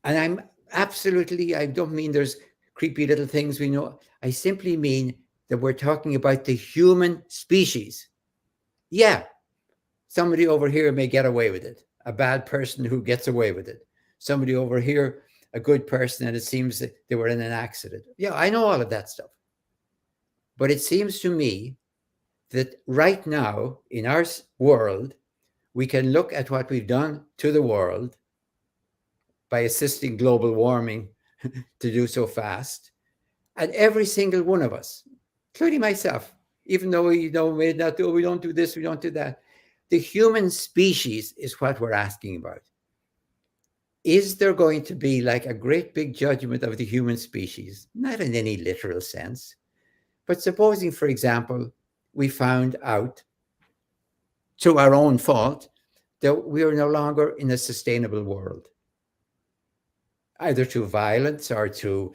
And I'm absolutely, I don't mean there's creepy little things we know. I simply mean that we're talking about the human species. Yeah, somebody over here may get away with it. A bad person who gets away with it. Somebody over here, a good person, and it seems that they were in an accident. Yeah, I know all of that stuff. But it seems to me that right now in our world, we can look at what we've done to the world by assisting global warming to do so fast. And every single one of us, including myself, even though we don't do this, we don't do that. The human species is what we're asking about. Is there going to be like a great big judgment of the human species? Not in any literal sense. But supposing, for example, we found out through our own fault that we are no longer in a sustainable world, either through violence or through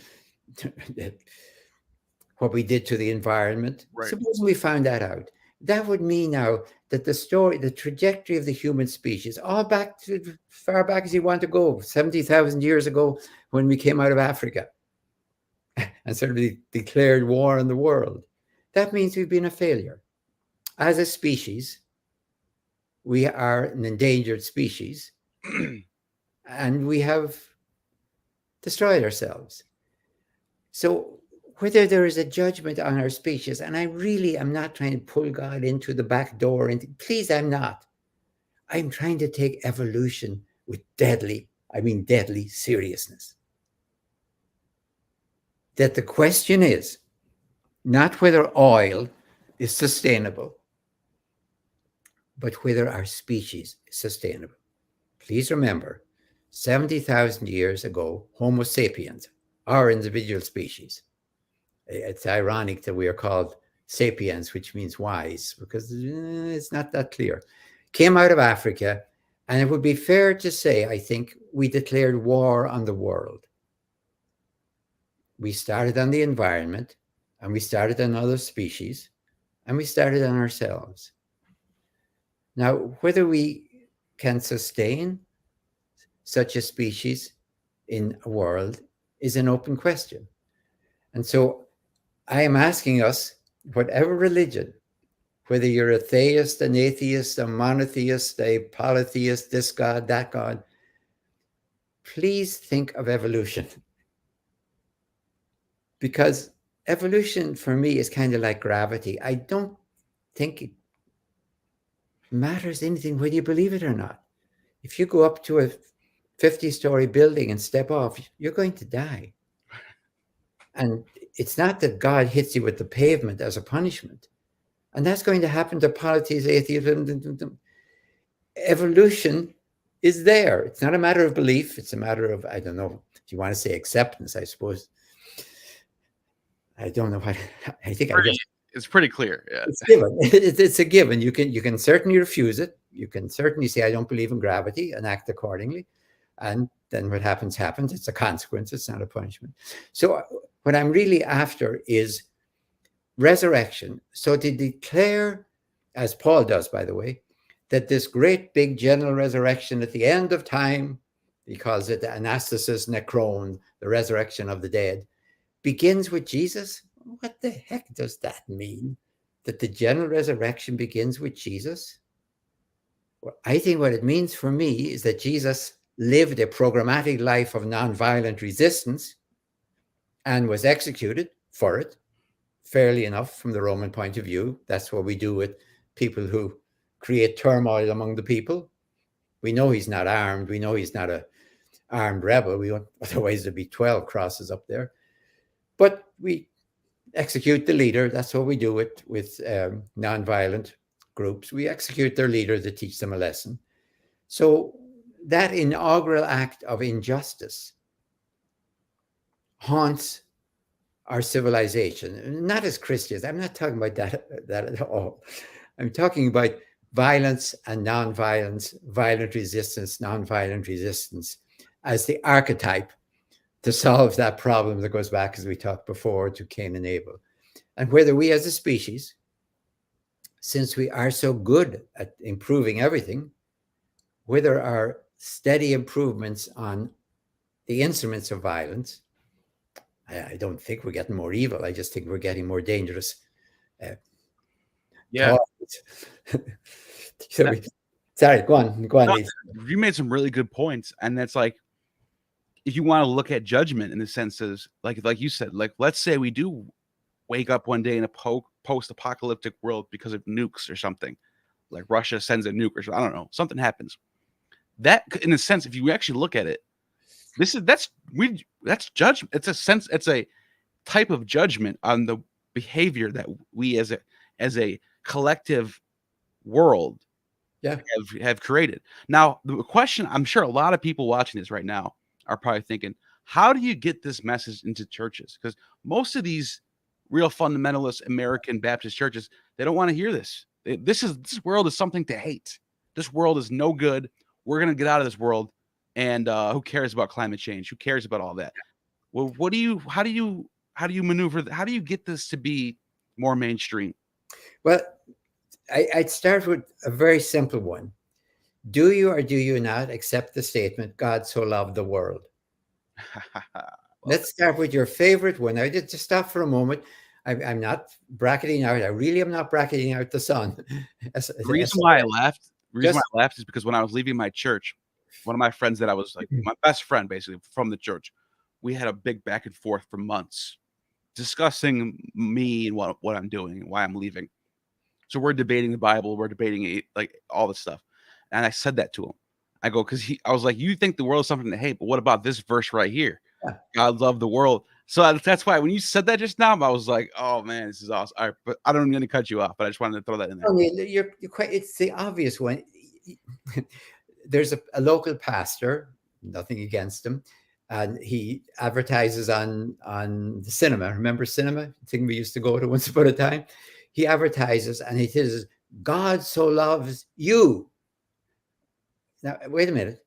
what we did to the environment. Right. Suppose we found that out. That would mean now that the trajectory of the human species, all back to far back as you want to go, 70,000 years ago when we came out of Africa and sort of declared war on the world, that means we've been a failure. As a species, we are an endangered species and we have destroyed ourselves. So whether there is a judgment on our species, and I really am not trying to pull God into the back door, and please, I'm not. I'm trying to take evolution with deadly seriousness. That the question is not whether oil is sustainable, but whether our species is sustainable. Please remember, 70,000 years ago, Homo sapiens, our individual species, it's ironic that we are called sapiens, which means wise, because it's not that clear, came out of Africa, and it would be fair to say, I think, we declared war on the world. We started on the environment, and we started on other species, and we started on ourselves. Now, whether we can sustain such a species in a world is an open question. And so I am asking us, whatever religion, whether you're a theist, an atheist, a monotheist, a polytheist, this God, that God, please think of evolution. Because evolution for me is kind of like gravity. I don't think it matters anything whether you believe it or not. If you go up to a 50-story building and step off, you're going to die. And it's not that God hits you with the pavement as a punishment. And that's going to happen to polytheists, atheists. Evolution is there. It's not a matter of belief. It's a matter of, I don't know, if you want to say acceptance, I suppose. I don't know what I think. It's pretty clear. Yeah. It's given. It's a given. You can certainly refuse it. You can certainly say I don't believe in gravity and act accordingly, and then what happens. It's a consequence. It's not a punishment. So what I'm really after is resurrection. So to declare, as Paul does, by the way, that this great big general resurrection at the end of time, he calls it the anastasis nekron, the resurrection of the dead, begins with Jesus. What the heck does that mean? That the general resurrection begins with Jesus? Well, I think what it means for me is that Jesus lived a programmatic life of nonviolent resistance and was executed for it, fairly enough from the Roman point of view. That's what we do with people who create turmoil among the people. We know he's not armed. We know he's not an armed rebel. Otherwise there'd be 12 crosses up there. But we execute the leader. That's what we do with nonviolent groups. We execute their leader to teach them a lesson. So that inaugural act of injustice haunts our civilization, not as Christians. I'm not talking about that at all. I'm talking about violence and nonviolence, violent resistance, nonviolent resistance as the archetype to solve that problem that goes back, as we talked before, to Cain and Abel. And whether we as a species, since we are so good at improving everything, whether our steady improvements on the instruments of violence, I don't think we're getting more evil. I just think we're getting more dangerous. Sorry, go on. No, you made some really good points, and that's like, if you want to look at judgment in the senses, like you said, like let's say we do wake up one day in a post-apocalyptic world because of nukes or something, like Russia sends a nuke or something, I don't know, something happens. That, in a sense, if you actually look at it, that's judgment. It's a sense, it's a type of judgment on the behavior that we as a collective world have created. Now, the question, I'm sure a lot of people watching this right now are probably thinking, how do you get this message into churches? Because most of these real fundamentalist American Baptist churches, they don't want to hear this. This world is something to hate. This world is no good. We're going to get out of this world. And who cares about climate change? Who cares about all that? Well, how do you maneuver? How do you get this to be more mainstream? Well, I'd start with a very simple one. Do you or do you not accept the statement, God so loved the world? Let's start with your favorite one. I did just stop for a moment. I'm not bracketing out. I really am not bracketing out the sun. The reason why I laughed is because when I was leaving my church, one of my friends that I was like my best friend, basically from the church, we had a big back and forth for months discussing me and what I'm doing and why I'm leaving. So we're debating the Bible. We're debating like all this stuff. And I said that to him. I go, I was like, you think the world is something to hate, but what about this verse right here? Yeah. God loved the world. So that's why when you said that just now, I was like, oh man, this is awesome. All right, but I don't mean to cut you off, but I just wanted to throw that in there. I mean, you're quite, it's the obvious one. There's a local pastor, nothing against him, and he advertises on the cinema. Remember cinema? The thing we used to go to once upon a time. He advertises and he says, God so loves you. Now, wait a minute.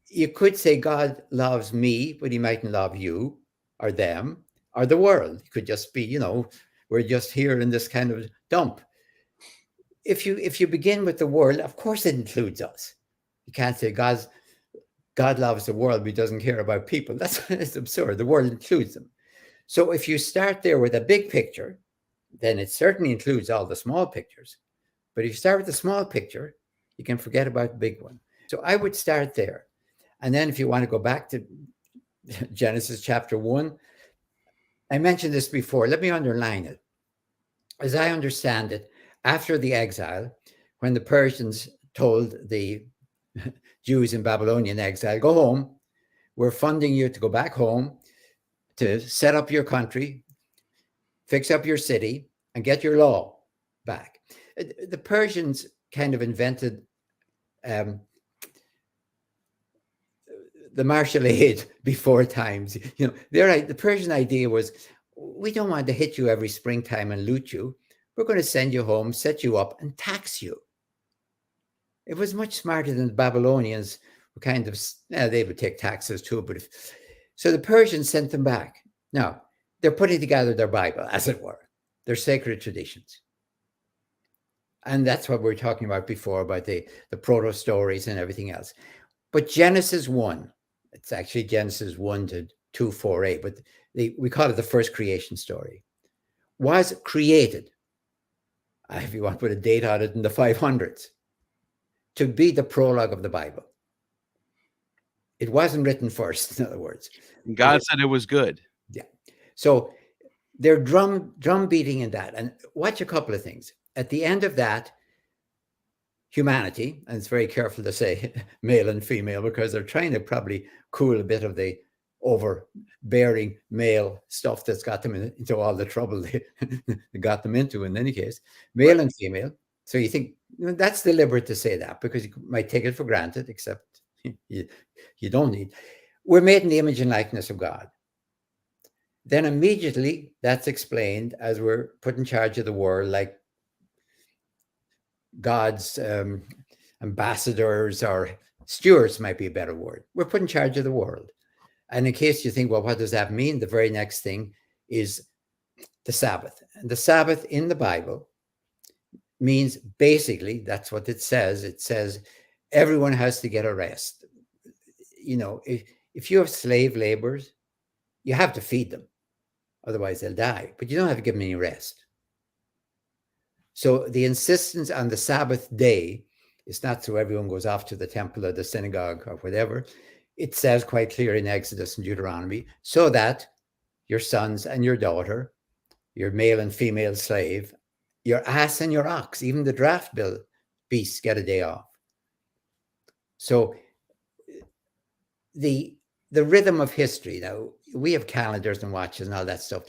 You could say God loves me, but he mightn't love you or them or the world. It could just be, we're just here in this kind of dump. If you begin with the world, of course it includes us. You can't say God loves the world, but he doesn't care about people. That's absurd. The world includes them. So if you start there with a big picture, then it certainly includes all the small pictures. But if you start with the small picture, you can forget about the big one. So I would start there. And then if you want to go back to Genesis chapter 1, I mentioned this before. Let me underline it. As I understand it, after the exile, when the Persians told the Jews in Babylonian exile, go home, we're funding you to go back home, to set up your country, fix up your city, and get your law back. The Persians kind of invented the martial aid before times. The Persian idea was, we don't want to hit you every springtime and loot you. We're going to send you home, set you up, and tax you. It was much smarter than the Babylonians who kind of, they would take taxes too. But so the Persians sent them back. Now, they're putting together their Bible, as it were, their sacred traditions. And that's what we were talking about before, about the proto-stories and everything else. But Genesis 1, it's actually Genesis 1 to 248, but we call it the first creation story, was created, if you want to put a date on it, in the 500s, to be the prologue of the Bible. It wasn't written first, in other words. God said it was good. Yeah. So they're drum beating in that. And watch a couple of things. At the end of that, humanity, and it's very careful to say male and female, because they're trying to probably cool a bit of the overbearing male stuff that's got them into all the trouble they got them into in any case, male and female. So you think, that's deliberate to say that, because you might take it for granted, except you don't need. We're made in the image and likeness of God. Then immediately that's explained as we're put in charge of the world, like God's ambassadors, or stewards might be a better word. We're put in charge of the world. And in case you think, well, what does that mean? The very next thing is the Sabbath. And the Sabbath in the Bible means, basically, that's what it says. It says everyone has to get a rest. You know, if you have slave laborers, you have to feed them. Otherwise, they'll die. But you don't have to give them any rest. So the insistence on the Sabbath day is not so everyone goes off to the temple or the synagogue or whatever. It says quite clear in Exodus and Deuteronomy, so that your sons and your daughter, your male and female slave, your ass and your ox, even the draft bill beasts get a day off. So the rhythm of history, now we have calendars and watches and all that stuff.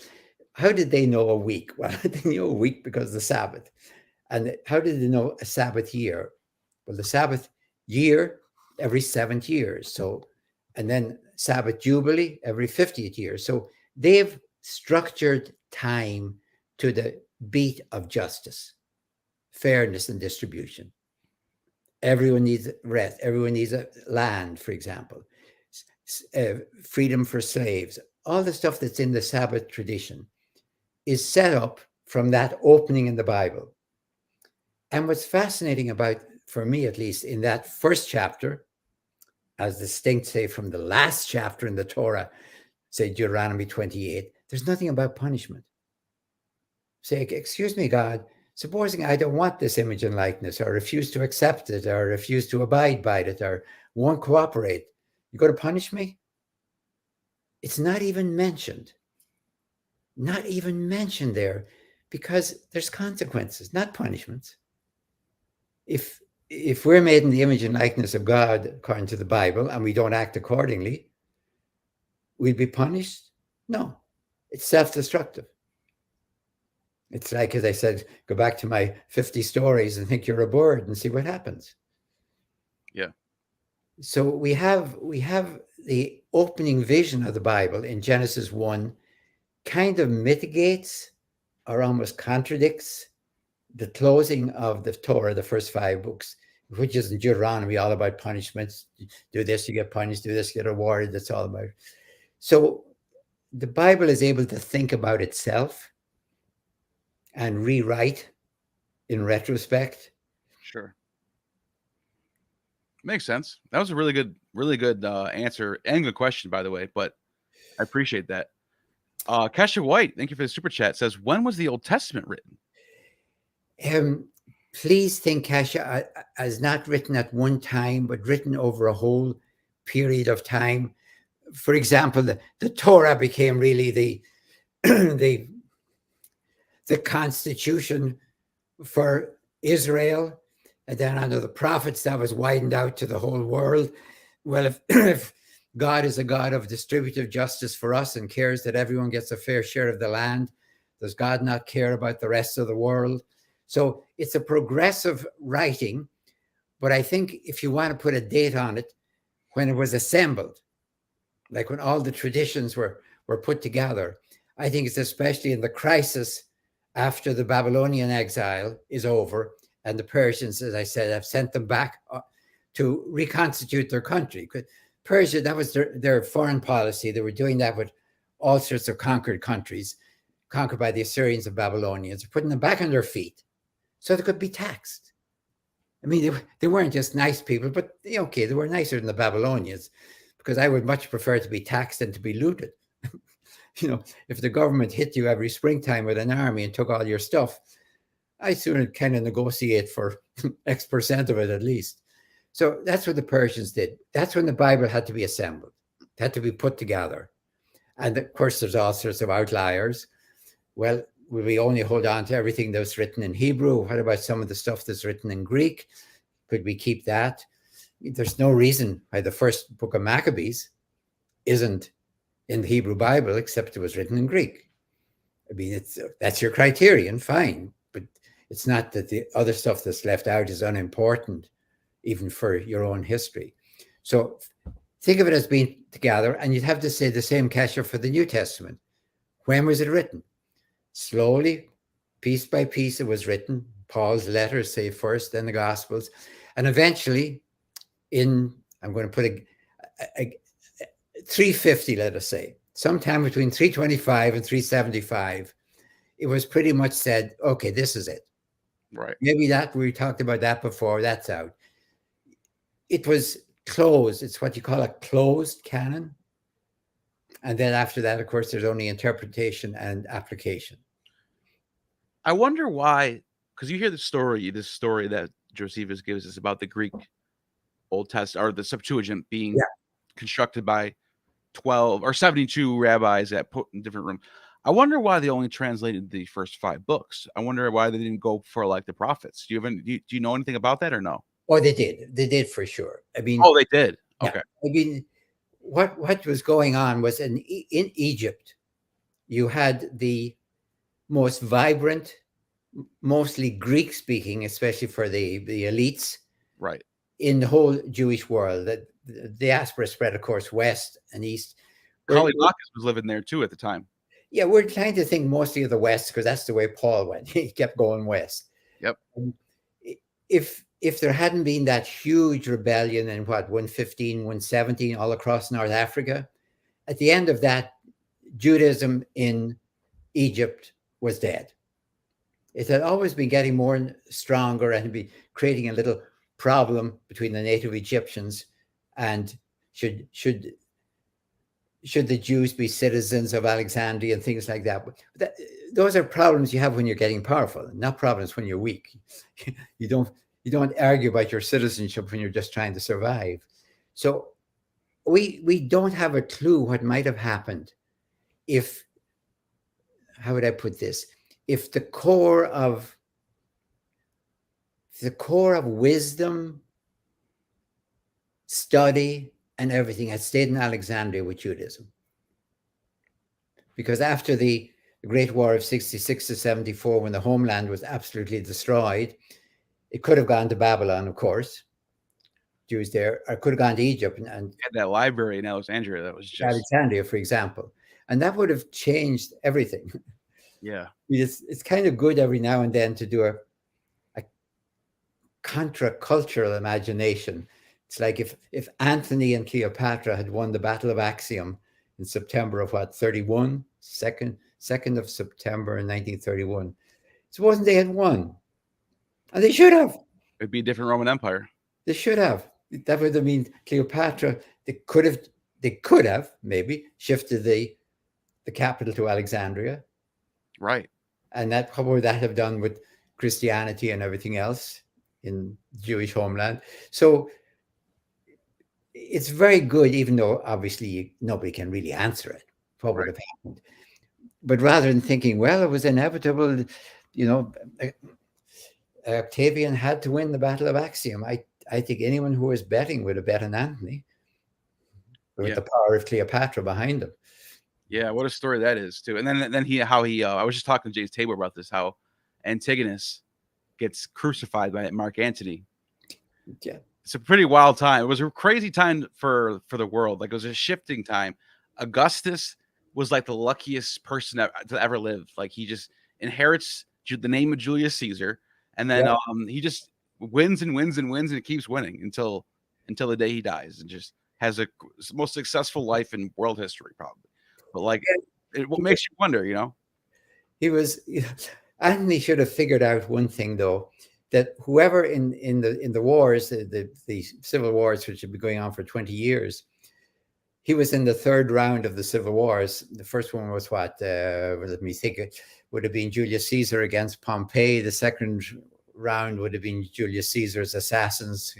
How did they know a week? Well, they knew a week because of the Sabbath. And how did they know a Sabbath year? Well, the Sabbath year every 7th years. So, and then Sabbath Jubilee every 50th year. So they've structured time to the beat of justice, fairness, and distribution. Everyone needs rest. Everyone needs a land, for example, freedom for slaves. All the stuff that's in the Sabbath tradition is set up from that opening in the Bible. And what's fascinating about, for me at least, in that first chapter, as distinct, say, from the last chapter in the Torah, say Deuteronomy 28, there's nothing about punishment. Say, excuse me, God, supposing I don't want this image and likeness, or refuse to accept it, or refuse to abide by it, or won't cooperate, you going to punish me? It's not even mentioned. Not even mentioned there, because there's consequences, not punishments. If we're made in the image and likeness of God, according to the Bible, and we don't act accordingly, we'd be punished? No, it's self-destructive. It's like, as I said, go back to my 50 stories and think you're a bird and see what happens. Yeah. So we have the opening vision of the Bible in Genesis 1 kind of mitigates or almost contradicts the closing of the Torah, the first 5 books, which is in Deuteronomy, all about punishments. Do this, you get punished. Do this, you get rewarded. That's all about it. So the Bible is able to think about itself and rewrite in retrospect. Sure. Makes sense. That was a really good answer and good question, by the way, but I appreciate that. Kesha White, thank you for the super chat, says, when was the Old Testament written? Please think, Kesha, as not written at one time, but written over a whole period of time. For example, the Torah became really the constitution for Israel. And then under the prophets, that was widened out to the whole world. Well, if God is a God of distributive justice for us and cares that everyone gets a fair share of the land, does God not care about the rest of the world? So it's a progressive writing. But I think if you want to put a date on it, when it was assembled, like when all the traditions were put together, I think it's especially in the crisis after the Babylonian exile is over, and the Persians, as I said, have sent them back to reconstitute their country. Persia, that was their foreign policy. They were doing that with all sorts of conquered countries, conquered by the Assyrians and Babylonians, putting them back on their feet so they could be taxed. I mean, they weren't just nice people, but okay, they were nicer than the Babylonians, because I would much prefer to be taxed than to be looted. If the government hit you every springtime with an army and took all your stuff, I'd sooner kind of negotiate for X% of it at least. So that's what the Persians did. That's when the Bible had to be assembled, it had to be put together. And of course, there's all sorts of outliers. Well, will we only hold on to everything that's written in Hebrew? What about some of the stuff that's written in Greek? Could we keep that? There's no reason why the first book of Maccabees isn't in the Hebrew Bible, except it was written in Greek. I mean, that's your criterion, fine. But it's not that the other stuff that's left out is unimportant, even for your own history. So think of it as being together, and you'd have to say the same kesher for the New Testament. When was it written? Slowly, piece by piece, it was written. Paul's letters say first, then the Gospels. And eventually, I'm going to put a 350, let us say, sometime between 325 and 375, it was pretty much said, okay, this is it. Right. Maybe we talked about that before, that's out. It was closed. It's what you call a closed canon. And then after that, of course, there's only interpretation and application. I wonder why, because you hear this story that Josephus gives us about the Greek Old Testament, or the Septuagint being constructed by 12 or 72 rabbis that put in different rooms. I wonder why they only translated the first 5 books. I wonder why they didn't go for like the prophets. Do you know anything about that or no? Oh, they did. They did for sure. I mean, they did. Okay. I mean, what was going on was in Egypt, you had the most vibrant, mostly Greek speaking, especially for the elites, right, in the whole Jewish world. That the diaspora spread, of course, west and east. Polymakis was living there too at the time. Yeah, we're trying to think mostly of the west because that's the way Paul went. He kept going west. Yep. If there hadn't been that huge rebellion in 115, 117 all across North Africa, at the end of that, Judaism in Egypt was dead. It had always been getting more stronger and be creating a little problem between the native Egyptians and should the Jews be citizens of Alexandria and things like that. But those are problems you have when you're getting powerful, not problems when you're weak. You don't argue about your citizenship when you're just trying to survive. So we don't have a clue what might have happened if, how would I put this? If the core of wisdom, study, and everything had stayed in Alexandria with Judaism. Because after the Great War of 66 to 74, when the homeland was absolutely destroyed, it could have gone to Babylon, of course, Jews there, or could have gone to Egypt. And that library in Alexandria, that was just... Alexandria, for example. And that would have changed everything. Yeah. It's kind of good every now and then to do a contra-cultural imagination. It's like if Antony and Cleopatra had won the Battle of Actium in September of 31, 2nd of September in 1931. Supposing they had won. And they should have. It'd be a different Roman Empire. They should have. That would have mean Cleopatra, they could have maybe shifted the capital to Alexandria. Right. And what would that have done with Christianity and everything else in Jewish homeland? So it's very good, even though obviously nobody can really answer it, what would have happened. But rather than thinking, well, it was inevitable, Octavian had to win the Battle of Actium. I think anyone who was betting would have bet on Antony with the power of Cleopatra behind him. Yeah, what a story that is too. And then I was just talking to James Tabor about this, how Antigonus gets crucified by Mark Antony. Yeah. It's a pretty wild time. It was a crazy time for the world. Like, it was a shifting time. Augustus was like the luckiest person to ever live. Like he just inherits the name of Julius Caesar, and then he just wins and wins and wins, and it keeps winning until the day he dies, and just has a most successful life in world history, probably. But like, what makes you wonder, you know? He was. Anthony should have figured out one thing, though, that whoever in the wars, the civil wars, which had been going on for 20 years, he was in the third round of the civil wars. The first one was what? Let me think. It would have been Julius Caesar against Pompey. The second round would have been Julius Caesar's assassins,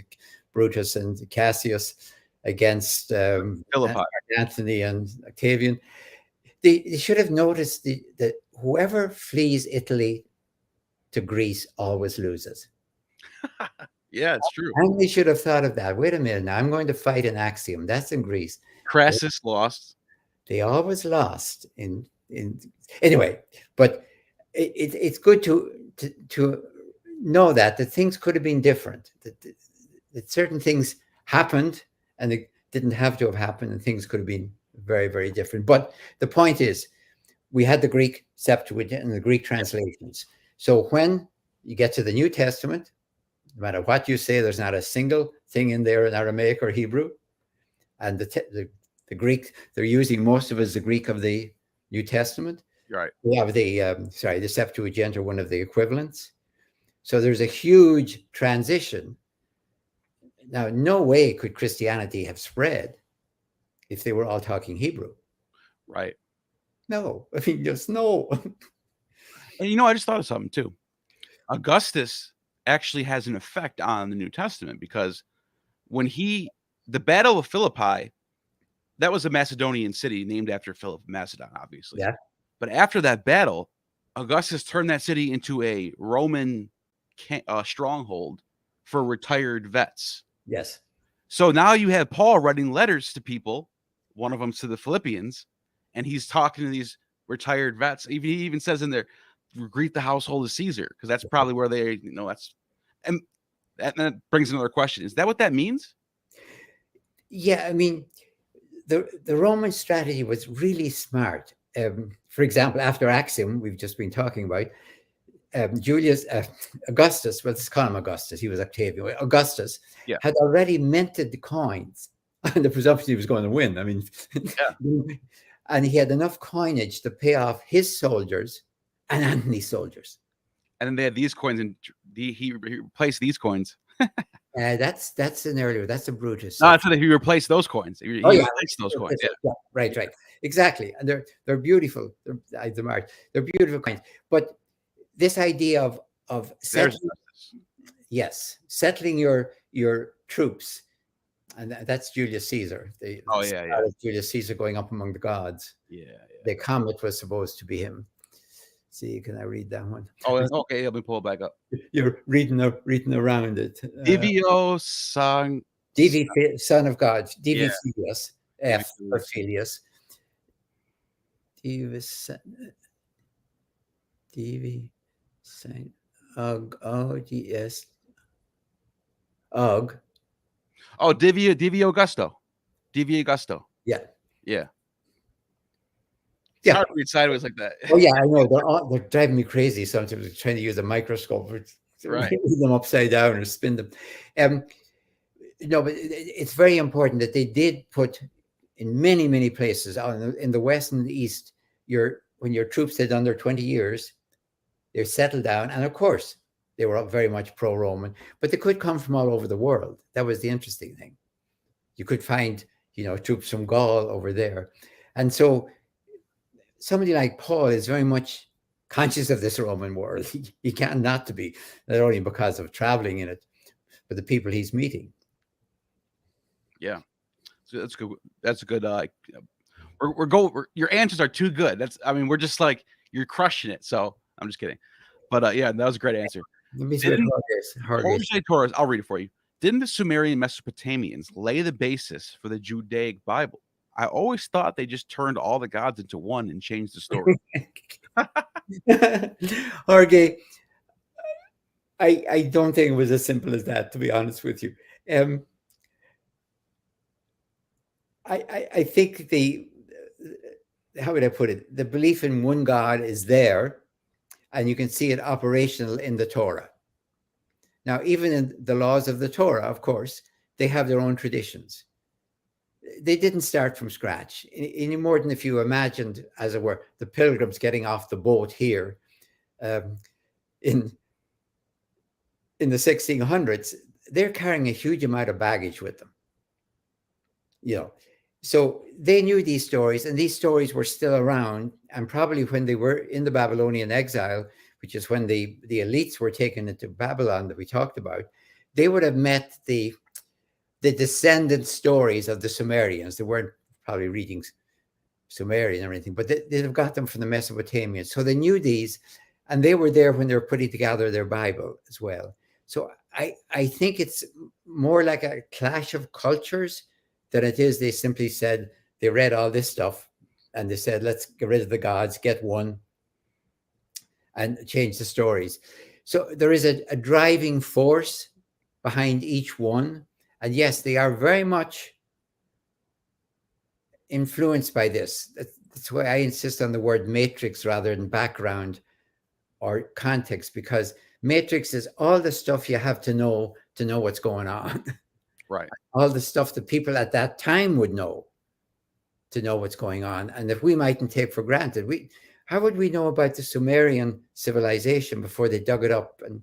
Brutus and Cassius, against Philippi, Anthony and Octavian. They should have noticed that whoever flees Italy to Greece always loses. Yeah, it's true. And they should have thought of that. Wait a minute now, I'm going to fight in Axiom. That's in Greece. Crassus lost. They always lost in anyway. But it's good to know that things could have been different. That certain things happened and they didn't have to have happened, and things could have been very, very different. But the point is, we had the Greek Septuagint and the Greek translations. So when you get to the New Testament, no matter what you say, there's not a single thing in there in Aramaic or Hebrew. And the Greek they're using most of is the Greek of the New Testament. Right. We have the Septuagint, or one of the equivalents. So there's a huge transition. Now, no way could Christianity have spread if they were all talking Hebrew. Right. No, I mean, just no. And you know, I just thought of something too. Augustus actually has an effect on the New Testament, because when the Battle of Philippi, that was a Macedonian city named after Philip of Macedon, obviously. Yeah. But after that battle, Augustus turned that city into a Roman stronghold for retired vets. Yes. So now you have Paul writing letters to people, one of them to the Philippians, and he's talking to these retired vets. He even says in there, greet the household of Caesar, because that's probably where they, and that brings another question. Is that what that means? Yeah, I mean, the Roman strategy was really smart. For example, after Axiom, we've just been talking about, Augustus, well, let's call him Augustus, he was Octavian. Augustus had already minted the coins on the presumption he was going to win. I mean, and he had enough coinage to pay off his soldiers and Antony's soldiers. And then they had these coins, and he replaced these coins. That's an earlier. That's a Brutus. No, that's what he replaced those coins. He replaced those coins. Yeah, right, exactly. And they're beautiful. They're beautiful coins. But this idea of settling your troops, and that's Julius Caesar. Julius Caesar going up among the gods. Yeah. The comet was supposed to be him. See, can I read that one? Oh, okay. Let me pull it back up. You're reading around it. Divio son. Divi, son of God. Divi Filius. F for Filius. Divi Saint. Og. O-G-S. Og. Oh, Divi Augusto. Divi Augusto. Yeah. It's hard to read sideways like that. Oh yeah, I know. They're driving me crazy sometimes, trying to use a microscope to read them upside down or spin them. No, but it's very important that they did put in many, many places in the West and the East. When your troops had under 20 years, they're settled down, and of course they were very much pro-Roman, but they could come from all over the world. That was the interesting thing. You could find, troops from Gaul over there, and so somebody like Paul is very much conscious of this Roman world. He can't not to be, not only because of traveling in it, but the people he's meeting. Yeah, so that's good. That's a good. Your answers are too good. We're just like, you're crushing it. So I'm just kidding, but that was a great answer. Let me see Torres. I'll read it for you. Didn't the Sumerian Mesopotamians lay the basis for the Judaic Bible? I always thought they just turned all the gods into one and changed the story. Jorge, I don't think it was as simple as that, to be honest with you. I think how would I put it? The belief in one God is there, and you can see it operational in the Torah. Now, even in the laws of the Torah, of course, they have their own traditions. They didn't start from scratch any more than if you imagined, as it were, the pilgrims getting off the boat here in the 1600s. They're carrying a huge amount of baggage with them, you know. So they knew these stories, and these stories were still around. And probably when they were in the Babylonian exile, which is when the elites were taken into Babylon that we talked about, they would have met the descendant stories of the Sumerians. They weren't probably reading Sumerian or anything, but they'd have got them from the Mesopotamians. So they knew these, and they were there when they were putting together their Bible as well. So I think it's more like a clash of cultures than it is they simply said, they read all this stuff and they said, let's get rid of the gods, get one, and change the stories. So there is a driving force behind each one. And yes, they are very much influenced by this. That's why I insist on the word matrix rather than background or context, because matrix is all the stuff you have to know what's going on. Right. All the stuff that people at that time would know to know what's going on, and that we mightn't take for granted. How would we know about the Sumerian civilization before they dug it up? And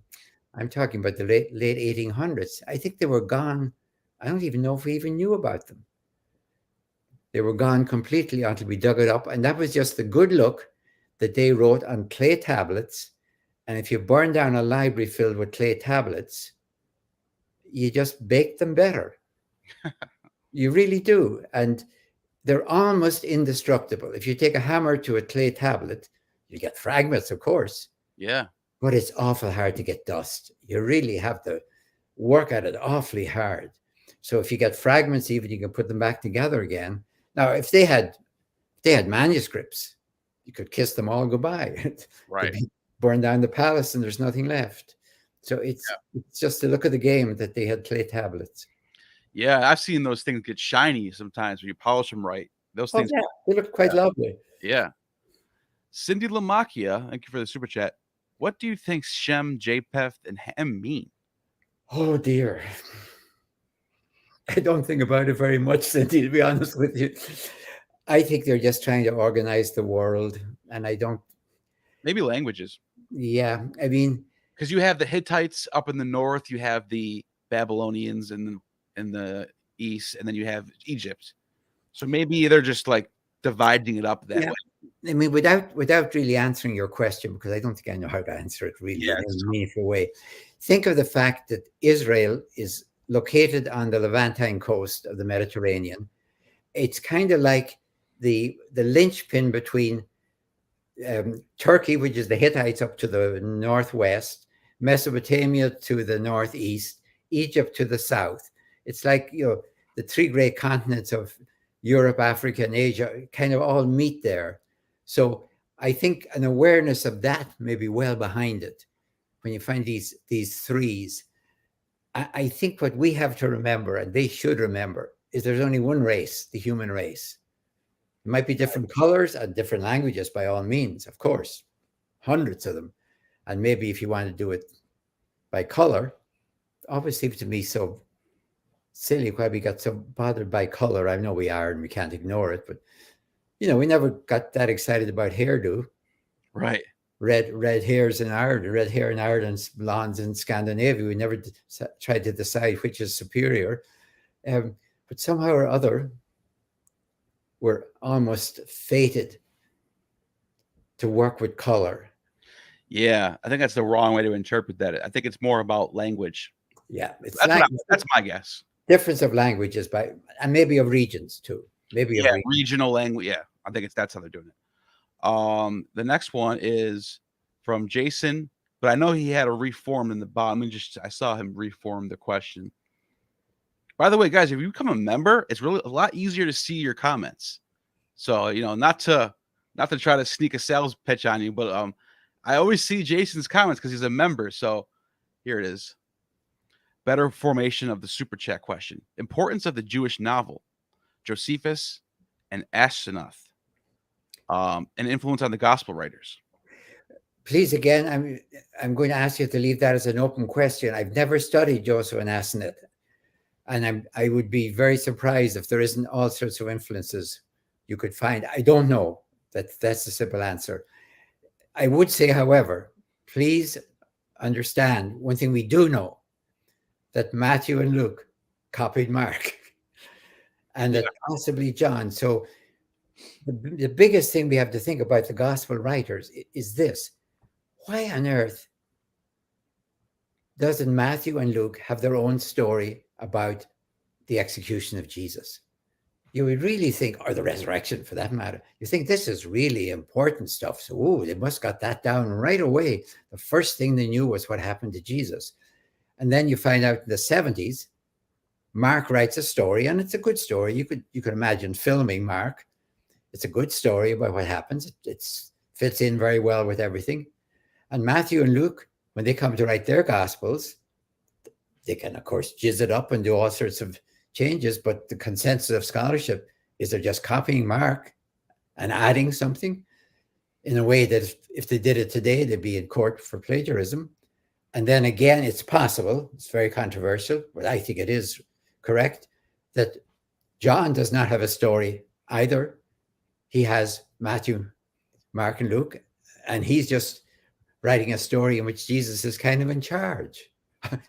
I'm talking about the late 1800s. I think they were gone. I don't even know if we even knew about them. They were gone completely until we dug it up. And that was just the good luck that they wrote on clay tablets. And if you burn down a library filled with clay tablets, you just bake them better. You really do. And they're almost indestructible. If you take a hammer to a clay tablet, you get fragments, of course. Yeah. But it's awful hard to get dust. You really have to work at it awfully hard. So if you get fragments, even you can put them back together again. Now, if they had manuscripts, you could kiss them all goodbye. Right. Burn down the palace and there's nothing left. So it's just the look of the game that they had clay tablets. Yeah, I've seen those things get shiny sometimes when you polish them right. Those things, they look quite lovely. Yeah. Cindy Lamakia, thank you for the super chat. What do you think Shem, Japheth, and Ham mean? Oh dear, I don't think about it very much, Cindy, to be honest with you. I think they're just trying to organize the world, and I don't. Maybe languages. Yeah, I mean, because you have the Hittites up in the north, you have the Babylonians in the east, and then you have Egypt. So maybe they're just like dividing it up that way. I mean, without really answering your question, because I don't think I know how to answer it really in a meaningful way. Think of the fact that Israel is located on the Levantine coast of the Mediterranean. It's kind of like the linchpin between Turkey, which is the Hittites up to the northwest, Mesopotamia to the northeast, Egypt to the south. It's like, the three great continents of Europe, Africa, and Asia kind of all meet there. So I think an awareness of that may be well behind it. When you find these threes, I think what we have to remember, and they should remember, is there's only one race, the human race. It might be different colors and different languages by all means, of course, hundreds of them. And maybe if you want to do it by color, always seems to me so silly why we got so bothered by color. I know we are and we can't ignore it, but we never got that excited about hairdo. Right. Red hairs in Ireland, red hair in Ireland, blondes in Scandinavia. We never tried to decide which is superior. But somehow or other, we're almost fated to work with color. Yeah, I think that's the wrong way to interpret that. I think it's more about language. Yeah, that's my guess. Difference of languages and maybe of regions too. Maybe regional language. Yeah, I think that's how they're doing it. The next one is from Jason, but I know he had a reform in the bottom. I saw him reform the question. By the way, guys, if you become a member, it's really a lot easier to see your comments. So, not to try to sneak a sales pitch on you, but I always see Jason's comments because he's a member. So here it is. Better formation of the super chat question. Importance of the Jewish novel, Josephus and Asenath. and influence on the gospel writers? Please, again, I'm going to ask you to leave that as an open question. I've never studied Joseph and Asenath, and I would be very surprised if there isn't all sorts of influences you could find. I don't know. That's the simple answer. I would say, however, please understand one thing we do know, that Matthew and Luke copied Mark, and that possibly John. So the biggest thing we have to think about the gospel writers is this: why on earth doesn't Matthew and Luke have their own story about the execution of Jesus? You would really think, or the resurrection for that matter, you think this is really important stuff. So, they must got that down right away. The first thing they knew was what happened to Jesus. And then you find out in the 70s, Mark writes a story, and it's a good story. You could imagine filming Mark. It's a good story about what happens. It fits in very well with everything. And Matthew and Luke, when they come to write their gospels, they can, of course, jizz it up and do all sorts of changes, but the consensus of scholarship is they're just copying Mark and adding something in a way that if they did it today, they'd be in court for plagiarism. And then again, it's possible, it's very controversial, but I think it is correct, that John does not have a story either. He has Matthew, Mark, and Luke, and he's just writing a story in which Jesus is kind of in charge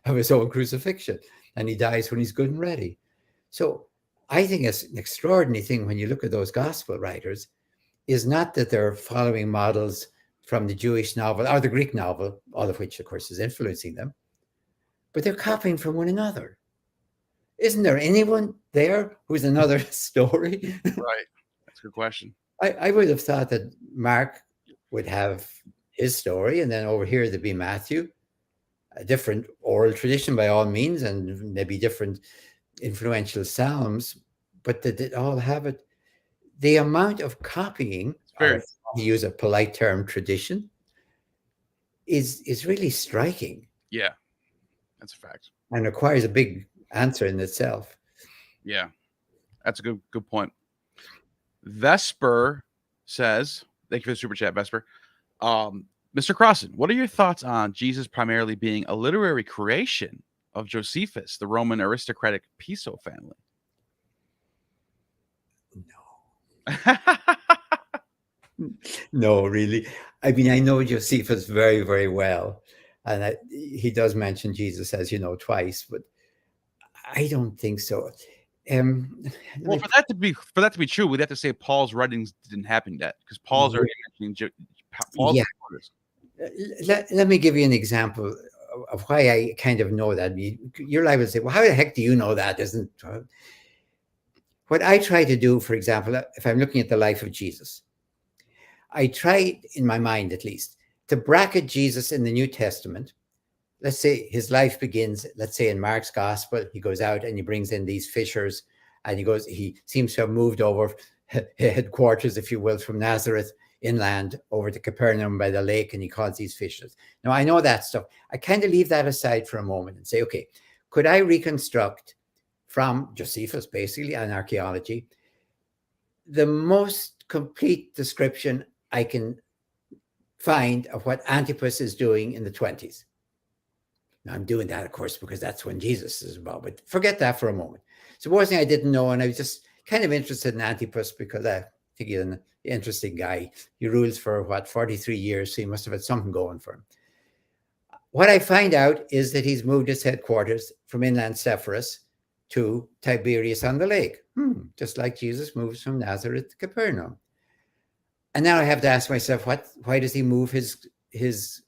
of his own crucifixion, and he dies when he's good and ready. So I think it's an extraordinary thing when you look at those gospel writers, is not that they're following models from the Jewish novel or the Greek novel, all of which, of course, is influencing them, but they're copying from one another. Isn't there anyone there who's another story? Right. That's a good question. I would have thought that Mark would have his story, and then over here there'd be Matthew, a different oral tradition by all means, and maybe different influential psalms, but that they all have it. The amount of copying, or to use a polite term, tradition, is really striking. Yeah, that's a fact. And requires a big answer in itself. Yeah, that's a good point. Vesper says, thank you for the super chat, Vesper. Mr. Crossan, what are your thoughts on Jesus primarily being a literary creation of Josephus, the Roman aristocratic Piso family? No. No, really. I mean, I know Josephus very, very well. And he does mention Jesus, as you know, twice, but I don't think so. Well, for that to be true, we'd have to say Paul's writings didn't happen yet, because Paul's already mentioning Paul's. Yeah. Let me give you an example of why I kind of know that. You're liable to say, well, how the heck do you know that? What I try to do, for example, if I'm looking at the life of Jesus, I try, in my mind at least, to bracket Jesus in the New Testament. Let's say his life begins, let's say in Mark's gospel, he goes out and he brings in these fishers, and he seems to have moved over headquarters, if you will, from Nazareth inland over to Capernaum by the lake, and he calls these fishers. Now, I know that stuff. I kind of leave that aside for a moment and say, okay, could I reconstruct from Josephus, basically, and archaeology, the most complete description I can find of what Antipas is doing in the 20s? Now, I'm doing that, of course, because that's when Jesus is about, but forget that for a moment. Supposing I didn't know, and I was just kind of interested in Antipas because I think he's an interesting guy. He rules for, 43 years, so he must have had something going for him. What I find out is that he's moved his headquarters from inland Sepphoris to Tiberias on the lake, just like Jesus moves from Nazareth to Capernaum. And now I have to ask myself, why does he move his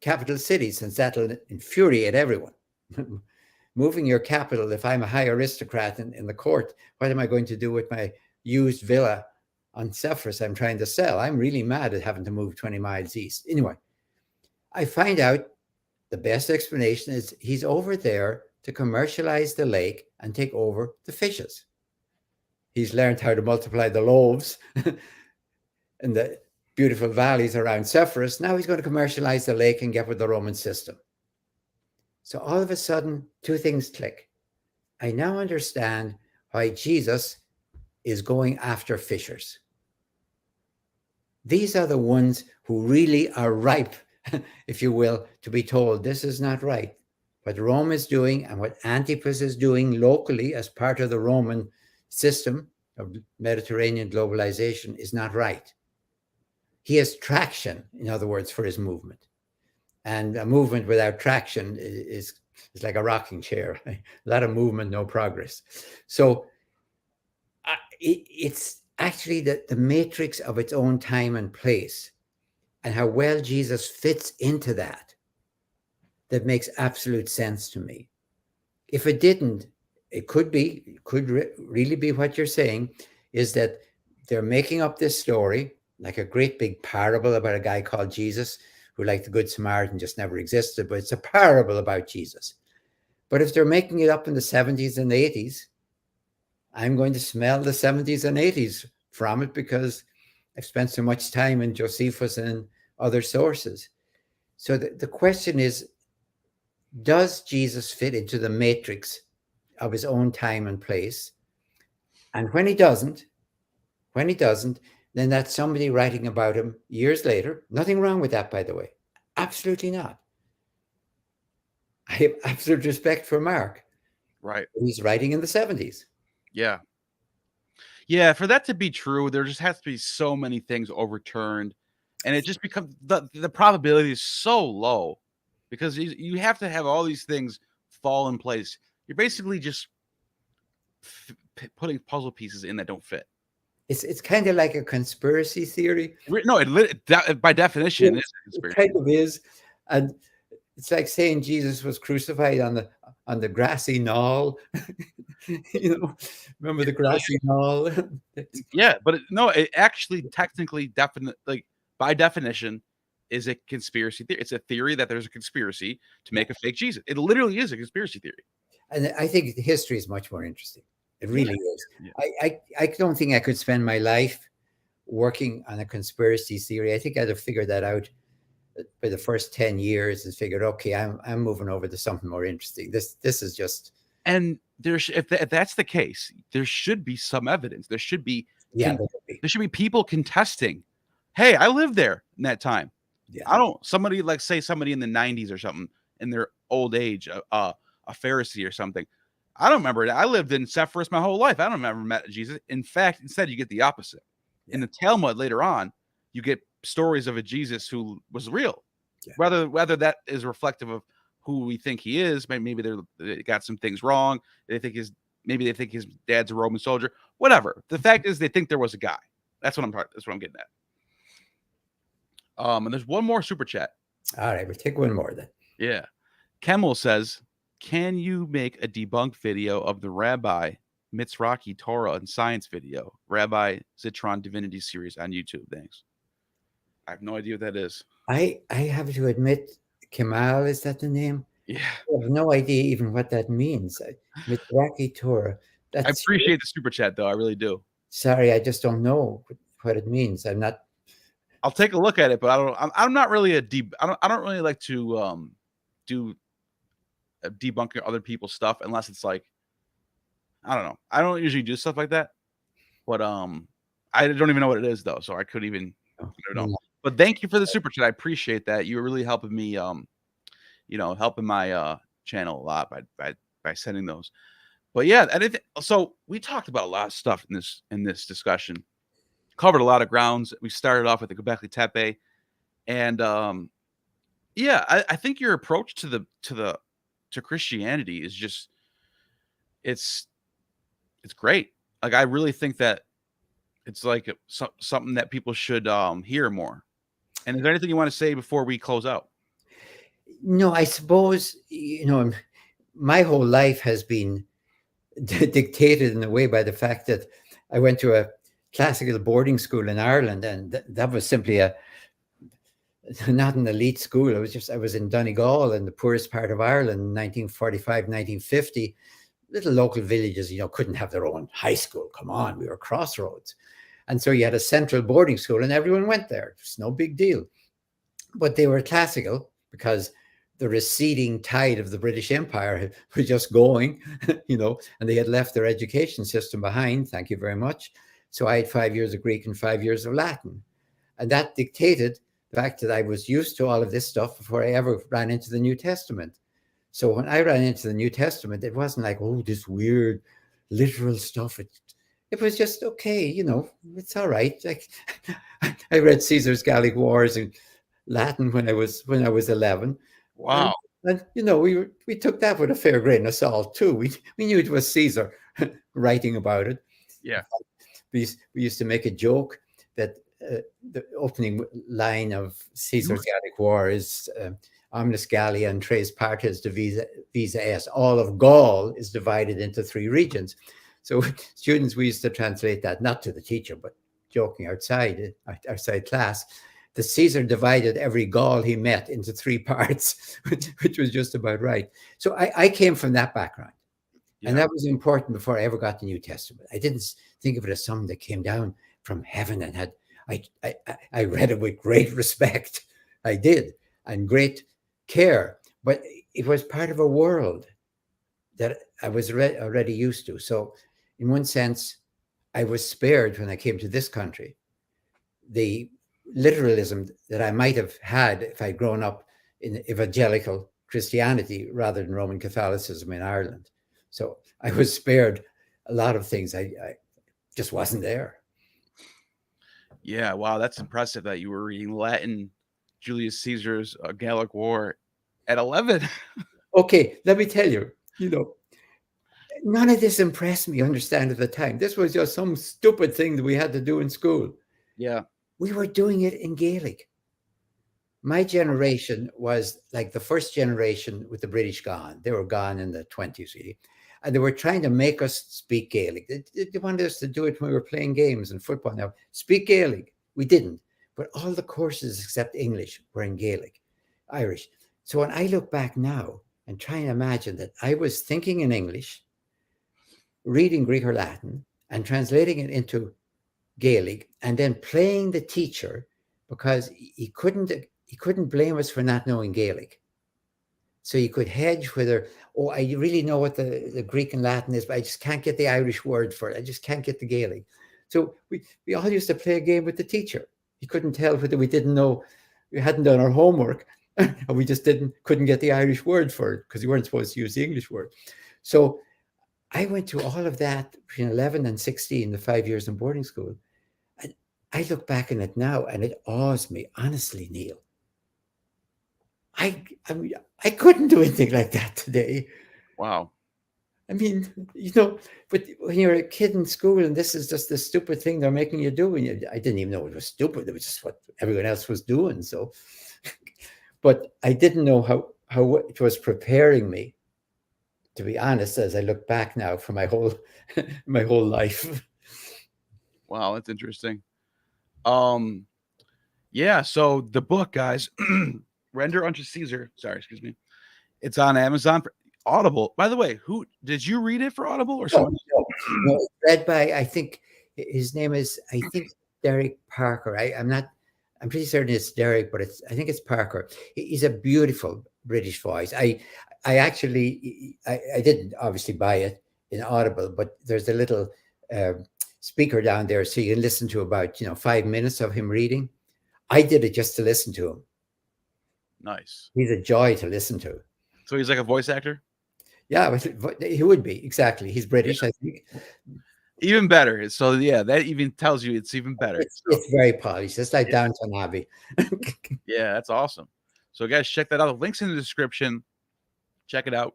capital city, since that'll infuriate everyone? Moving your capital, if I'm a high aristocrat in the court, what am I going to do with my used villa on Sepphoris I'm trying to sell? I'm really mad at having to move 20 miles east. Anyway, I find out the best explanation is he's over there to commercialize the lake and take over the fishes. He's learned how to multiply the loaves in the beautiful valleys around Sepphoris. Now he's going to commercialize the lake and get with the Roman system. So all of a sudden, two things click. I now understand why Jesus is going after fishers. These are the ones who really are ripe, if you will, to be told this is not right. What Rome is doing and what Antipas is doing locally as part of the Roman system of Mediterranean globalization is not right. He has traction, in other words, for his movement. And a movement without traction is like a rocking chair. A lot of movement, no progress. So it's actually the matrix of its own time and place and how well Jesus fits into that makes absolute sense to me. If it didn't, it could really be what you're saying, is that they're making up this story like a great big parable about a guy called Jesus who, like the Good Samaritan, just never existed, but it's a parable about Jesus. But if they're making it up in the 70s and 80s, I'm going to smell the 70s and 80s from it because I've spent so much time in Josephus and other sources. So the question is, does Jesus fit into the matrix of his own time and place? And when he doesn't, then that's somebody writing about him years later. Nothing wrong with that, by the way. Absolutely not. I have absolute respect for Mark. Right. He's writing in the 70s. Yeah. Yeah, for that to be true, there just has to be so many things overturned. And it just becomes, the probability is so low because you have to have all these things fall in place. You're basically just putting puzzle pieces in that don't fit. It's kind of like a conspiracy theory. No, by definition, it kind of is. And it's like saying Jesus was crucified on the grassy knoll. Remember the grassy knoll? Yeah, but it actually technically, definitely, by definition, is a conspiracy theory. It's a theory that there's a conspiracy to make a fake Jesus. It literally is a conspiracy theory. And I think the history is much more interesting. It really is. Yeah. I don't think I could spend my life working on a conspiracy theory. I think I'd have figured that out by the first 10 years and figured, okay, I'm moving over to something more interesting. This is just. And if that's the case, there should be some evidence. There should be there should be people contesting. Hey, I lived there in that time. Yeah. Somebody in the 90s or something in their old age, a Pharisee or something. I don't remember it. I lived in Sepphoris my whole life. I don't ever met Jesus. In fact, instead, you get the opposite. Yeah. In the Talmud later on, you get stories of a Jesus who was real. Yeah. Whether that is reflective of who we think he is, maybe they got some things wrong. They think his dad's a Roman soldier. Whatever. The fact is, they think there was a guy. That's what I'm getting at. And there's one more super chat. All right, we'll take one more then. Yeah. Kemal says, can you make a debunked video of the Rabbi Mizrahi Torah and Science video, Rabbi Zitron Divinity series on YouTube? Thanks. I have no idea what that is. I have to admit, Kemal, is that the name? Yeah. I have no idea even what that means. Mizrahi Torah. I appreciate the super chat, though. I really do. Sorry, I just don't know what it means. I'll take a look at it, but I'm not really I don't really like to do debunking other people's stuff unless it's like, I don't know. I don't usually do stuff like that, but I don't even know what it is though, so I couldn't even. I don't know. But thank you for the super chat. I appreciate that. You were really helping me, helping my channel a lot by sending those. But yeah, so we talked about a lot of stuff in this discussion. Covered a lot of grounds. We started off with the Gobekli Tepe, and I think your approach to Christianity is just it's great. Like, I really think that it's like something that people should hear more. And is there anything you want to say before we close out? No, I suppose, my whole life has been dictated in a way by the fact that I went to a classical boarding school in Ireland, and that was simply not an elite school. I was in Donegal, in the poorest part of Ireland, in 1945, 1950. Little local villages, couldn't have their own high school. Come on, we were crossroads. And so you had a central boarding school and everyone went there. It's no big deal. But they were classical because the receding tide of the British Empire was just going, and they had left their education system behind. Thank you very much. So I had 5 years of Greek and 5 years of Latin. And that dictated the fact that I was used to all of this stuff before I ever ran into the New Testament. So when I ran into the New Testament, it wasn't like, oh, this weird literal stuff. It was just, okay, you know, it's all right. Like, I read Caesar's Gallic Wars in Latin when I was 11. Wow. And you know, we took that with a fair grain of salt too. We knew it was Caesar writing about it. Yeah. We used to make a joke that the opening line of Caesar's Gallic War is Omnis Gallia and tres partes divisa est. All of Gaul is divided into 3 regions. So students, we used to translate that, not to the teacher, but joking outside class, that Caesar divided every Gaul he met into 3 parts, which was just about right. So I came from that background. Yeah. And that was important before I ever got the New Testament. I didn't think of it as something that came down from heaven and had, I read it with great respect. I did, and great care, but it was part of a world that I was already used to. So in one sense, I was spared when I came to this country. The literalism that I might have had if I'd grown up in evangelical Christianity rather than Roman Catholicism in Ireland. So I was spared a lot of things. I just wasn't there. Yeah, wow, that's impressive that you were reading Latin, Julius Caesar's Gallic War at 11. Okay, let me tell you, you know, none of this impressed me, understand, at the time. This was just some stupid thing that we had to do in school. Yeah. We were doing it in Gaelic. My generation was like the first generation with the British gone. They were gone in the 20s, really. And they were trying to make us speak Gaelic. They wanted us to do it when we were playing games and football. Now, speak Gaelic. We didn't. But all the courses except English were in Gaelic, Irish. So when I look back now and try and imagine that I was thinking in English, reading Greek or Latin, and translating it into Gaelic, and then playing the teacher because he couldn't blame us for not knowing Gaelic. So you could hedge whether, oh, I really know what the Greek and Latin is, but I just can't get the Irish word for it. I just can't get the Gaelic. So we all used to play a game with the teacher. He couldn't tell whether we didn't know, we hadn't done our homework, and we just couldn't get the Irish word for it because we weren't supposed to use the English word. So I went through all of that between 11 and 16, the 5 years in boarding school. And I look back on it now and it awes me, honestly, Neil. I couldn't do anything like that today. Wow. I mean, you know, but when you're a kid in school and this is just the stupid thing they're making you do, and I didn't even know it was stupid. It was just what everyone else was doing. So, but I didn't know how it was preparing me, to be honest, as I look back now for my whole life. Wow, that's interesting. Yeah, so the book, guys, Render Unto Caesar. Sorry, excuse me. It's on Amazon for Audible. By the way, who did you read it for Audible or something? No, it's read by, I think his name is, Derek Parker. I'm pretty certain it's Derek, but I think it's Parker. He's a beautiful British voice. I didn't obviously buy it in Audible, but there's a little speaker down there so you can listen to about 5 minutes of him reading. I did it just to listen to him. Nice. He's a joy to listen to. So he's like a voice actor? Yeah, he would be. Exactly. He's British, yeah. I think. Even better. So yeah, that even tells you it's even better. It's very polished. It's like Downton Abbey. Yeah, that's awesome. So guys, check that out. The link's in the description. Check it out.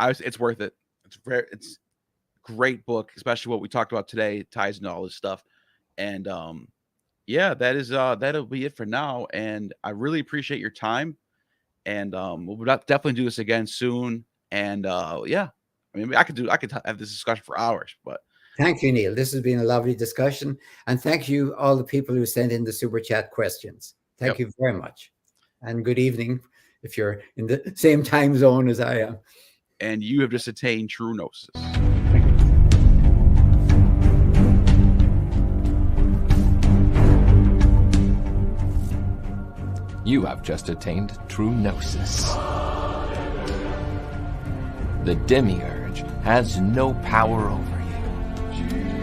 It's worth it. It's a great book, especially what we talked about today. It ties into all this stuff. And yeah, that'll be it for now. And I really appreciate your time. And we'll definitely do this again soon. And yeah, I mean, I could have this discussion for hours, but thank you, Neil. This has been a lovely discussion. And thank you all the people who sent in the super chat questions. Thank you very much. And good evening if you're in the same time zone as I am. And you have just attained true gnosis. You have just attained true gnosis. The demiurge has no power over you.